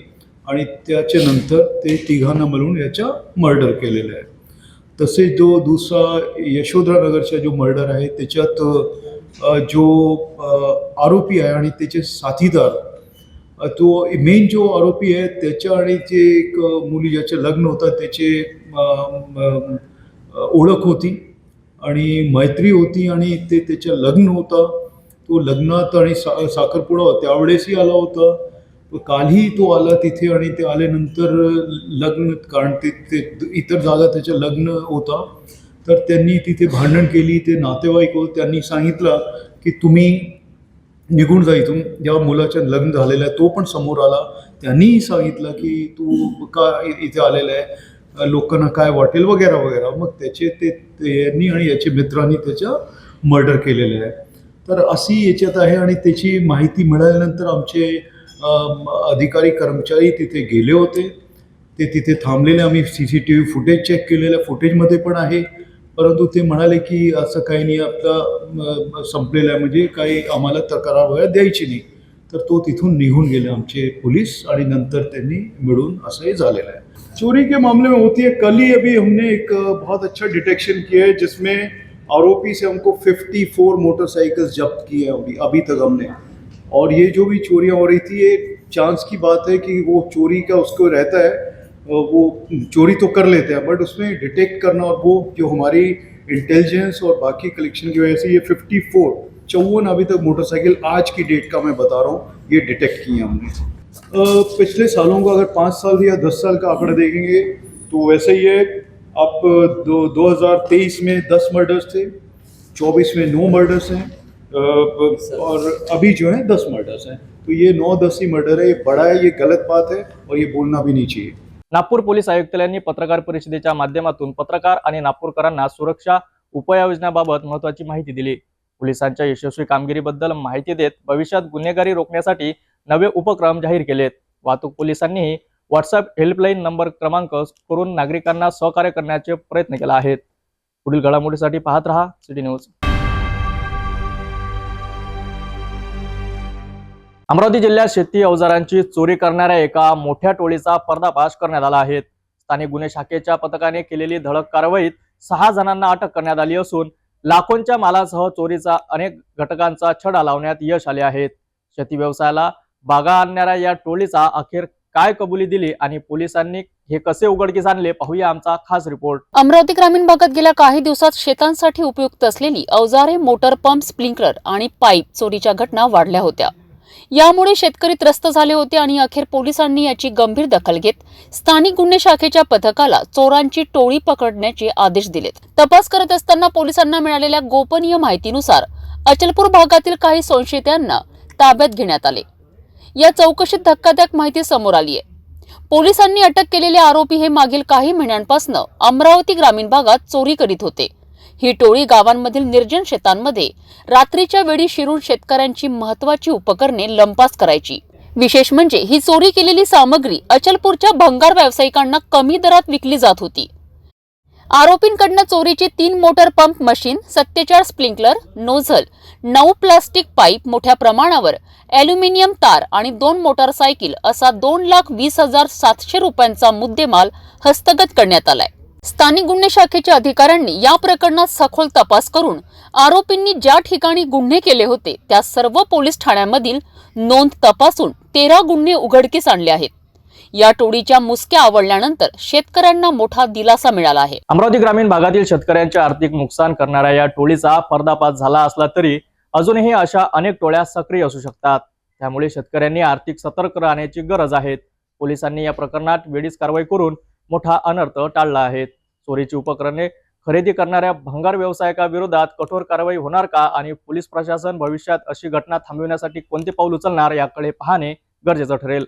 आणि त्याच्यानंतर ते तिघांना मिळून याच्या मर्डर केलेलं आहे। तसेच जो दुसरा यशोधरा नगरचा जो मर्डर आहे, त्याच्यात जो आरोपी आहे आणि त्याचे साथीदार, तो मेन जो आरोपी आहे त्याच्या आणि जे एक मुली ज्याचं लग्न होतं त्याचे ओळख होती आणि मैत्री होती, आणि ते त्याचं लग्न होतं। तो लग्नात आणि साखरपुडा त्यावेळेसही आला होता, कालही तो आला तिथे, आणि ते आल्यानंतर लग्न, कारण ते इतर जागा त्याचं लग्न होता, तर त्यांनी तिथे भांडण केली। ते नातेवाईक होते, त्यांनी सांगितलं की तुम्ही निघून जा इथून, ज्या मुलाचं लग्न झालेलं आहे तो पण समोर आला, त्यांनीही सांगितलं की तू का इथे आलेला आहे, लोकांना काय वाटेल वगैरे वगैरे। मग त्याचे त्यांनी आणि याचे मित्रांनी त्याचं मर्डर केलेलं आहे। तर अशी याच्यात आहे, आणि त्याची माहिती मिळाल्यानंतर आमचे अधिकारी कर्मचारी तिथे गेले होते, ते तिथे थांबलेले। आम्ही CCTV फुटेज चेक केलेलं, फुटेजमध्ये पण आहे, परंतु ते म्हणाले की असं काही नाही, आपला संपलेलं आहे, म्हणजे काही आम्हाला तक्रार वगैरे द्यायची नाही। तर तो तिथून निघून गेले आमचे पोलीस, आणि नंतर त्यांनी मिळून असंही झालेलं आहे। चोरी के मामले में होती है, कल ही अभी हमने एक बहुत अच्छा डिटेक्शन किया है, जिसमें आरोपी से हमको 54 मोटरसाइकिल्स जब्त किए हैं अभी तक हमने। और ये जो भी चोरियाँ हो रही थी, ये चांस की बात है कि वो चोरी का उसको रहता है, वो चोरी तो कर लेते हैं, बट उसमें डिटेक्ट करना, और वो जो हमारी इंटेलिजेंस और बाकी कलेक्शन की वजह से ये 54 अभी तक मोटरसाइकिल आज की डेट का मैं बता रहा हूँ, ये डिटेक्ट किए हमने। पिछले सालों का अगर 5 साल या 10 साल का आंकड़ा देखेंगे तो वैसे ही है। आप 2023 में 10 मर्डर्स थे, 24 में 9 मर्डर्स हैं, और अभी जो है 10 मर्डर्स हैं। तो ये 9-10 ही मर्डर है, ये बड़ा है, ये गलत बात है, और ये बोलना भी नहीं चाहिए। नागपूर पोलीस आयुक्तालयांनी पत्रकार परिषदेच्या माध्यमातून पत्रकार आणि नागपूरकरांना सुरक्षा उपाययोजनाबाबत महत्त्वाची माहिती दिली। पोलिसांच्या यशस्वी कामगिरीबद्दल माहिती देत भविष्यात गुन्हेगारी रोखण्यासाठी नवे उपक्रम जाहीर केलेत। वाहतूक पोलिसांनीही व्हॉट्सअप हेल्पलाईन नंबर क्रमांक करून नागरिकांना सहकार्य करण्याचे प्रयत्न केले आहेत। पुढील घडामोडीसाठी पाहत रहा सिटी न्यूज। अमरावती जिल्ह्यात शेती अवजारांची चोरी करणाऱ्या एका मोठ्या टोळीचा पर्दाफाश करण्यात आला आहे। स्थानिक गुन्हे शाखेच्या पथकाने केलेली धडक कारवाईत 6 जणांना अटक करण्यात आली असून लाखोंच्या मालासह चोरीचा अनेक घटकांचा छडा लावण्यात यश आले आहे। शेती व्यवसायाला बागा आणणाऱ्या या टोळीचा अखेर काय कबुली दिली आणि पोलिसांनी हे कसे उघडकीस आणले, पाहूया आमचा खास रिपोर्ट. अमरावती ग्रामीण भागात गेल्या काही दिवसात शेतांसाठी उपयुक्त असलेली अवजारे, मोटर पंप, स्प्रिंकलर आणि पाईप चोरीच्या घटना वाढल्या होत्या. यामुळे शेतकरी त्रस्त झाले होते आणि अखेर पोलिसांनी याची गंभीर दखल घेत स्थानिक गुन्हे शाखेच्या पथकाला चोरांची टोळी पकडण्याचे आदेश दिलेत. तपास करत असताना पोलिसांना मिळालेल्या गोपनीय माहितीनुसार अचलपूर भागातील काही संशयितांना ताब्यात घेण्यात आले. या चौकशीत धक्कादायक माहिती समोर आली आहे. पोलिसांनी अटक केलेले आरोपी हे मागील काही महिन्यांपासून अमरावती ग्रामीण भागात चोरी करीत होते. ही टोळी गावांमधील निर्जन शेतांमध्ये रात्रीच्या वेळी शिरून शेतकऱ्यांची महत्त्वाची उपकरणे लंपास करायची. विशेष म्हणजे ही चोरी केलेली सामग्री अचलपूरच्या भंगार व्यावसायिकांना कमी दरात विकली जात होती. आरोपींकडनं चोरीचे 3 motor pump machine, 47 sprinkler nozzle, 9 plastic pipe, मोठ्या प्रमाणावर ॲल्युमिनियम तार आणि 2 मोटारसायकल असा 2,20,700 रुपयांचा मुद्देमाल हस्तगत करण्यात आलाय. स्थानिक गुन्हे शाखेच्या अधिकाऱ्यांनी या प्रकरणात सखोल तपास करून आरोपींनी ज्या ठिकाणी गुन्हे केले होते त्या सर्व पोलीस ठाण्यांमधील नोंद तपासून 13 गुन्हे उघडकीस आणले आहेत. या टोळीच्या मुसक्या आवळल्यानंतर शेतकऱ्यांना मोठा दिलासा मिळाला आहे. अमरावती ग्रामीण भागातील शेतकऱ्यांचे आर्थिक नुकसान करणाऱ्या या टोळीचा पर्दाफाश झाला असला तरी अजूनही अशा अनेक टोळ्या सक्रिय असू शकतात. त्यामुळे शेतकऱ्यांनी आर्थिक सतर्क राहण्याची गरज आहे. पोलिसांनी या प्रकरणात वेळीच कारवाई करून मोठा अनर्थ टाळला आहे. चोरीची उपकरणे खरेदी करणाऱ्या भंगार व्यावसायिकाविरोधात कठोर कारवाई होणार का आणि पोलीस प्रशासन भविष्यात अशी घटना थांबविण्यासाठी कोणते पाऊल उचलणार याकडे पाहणे गरजेचं ठरेल.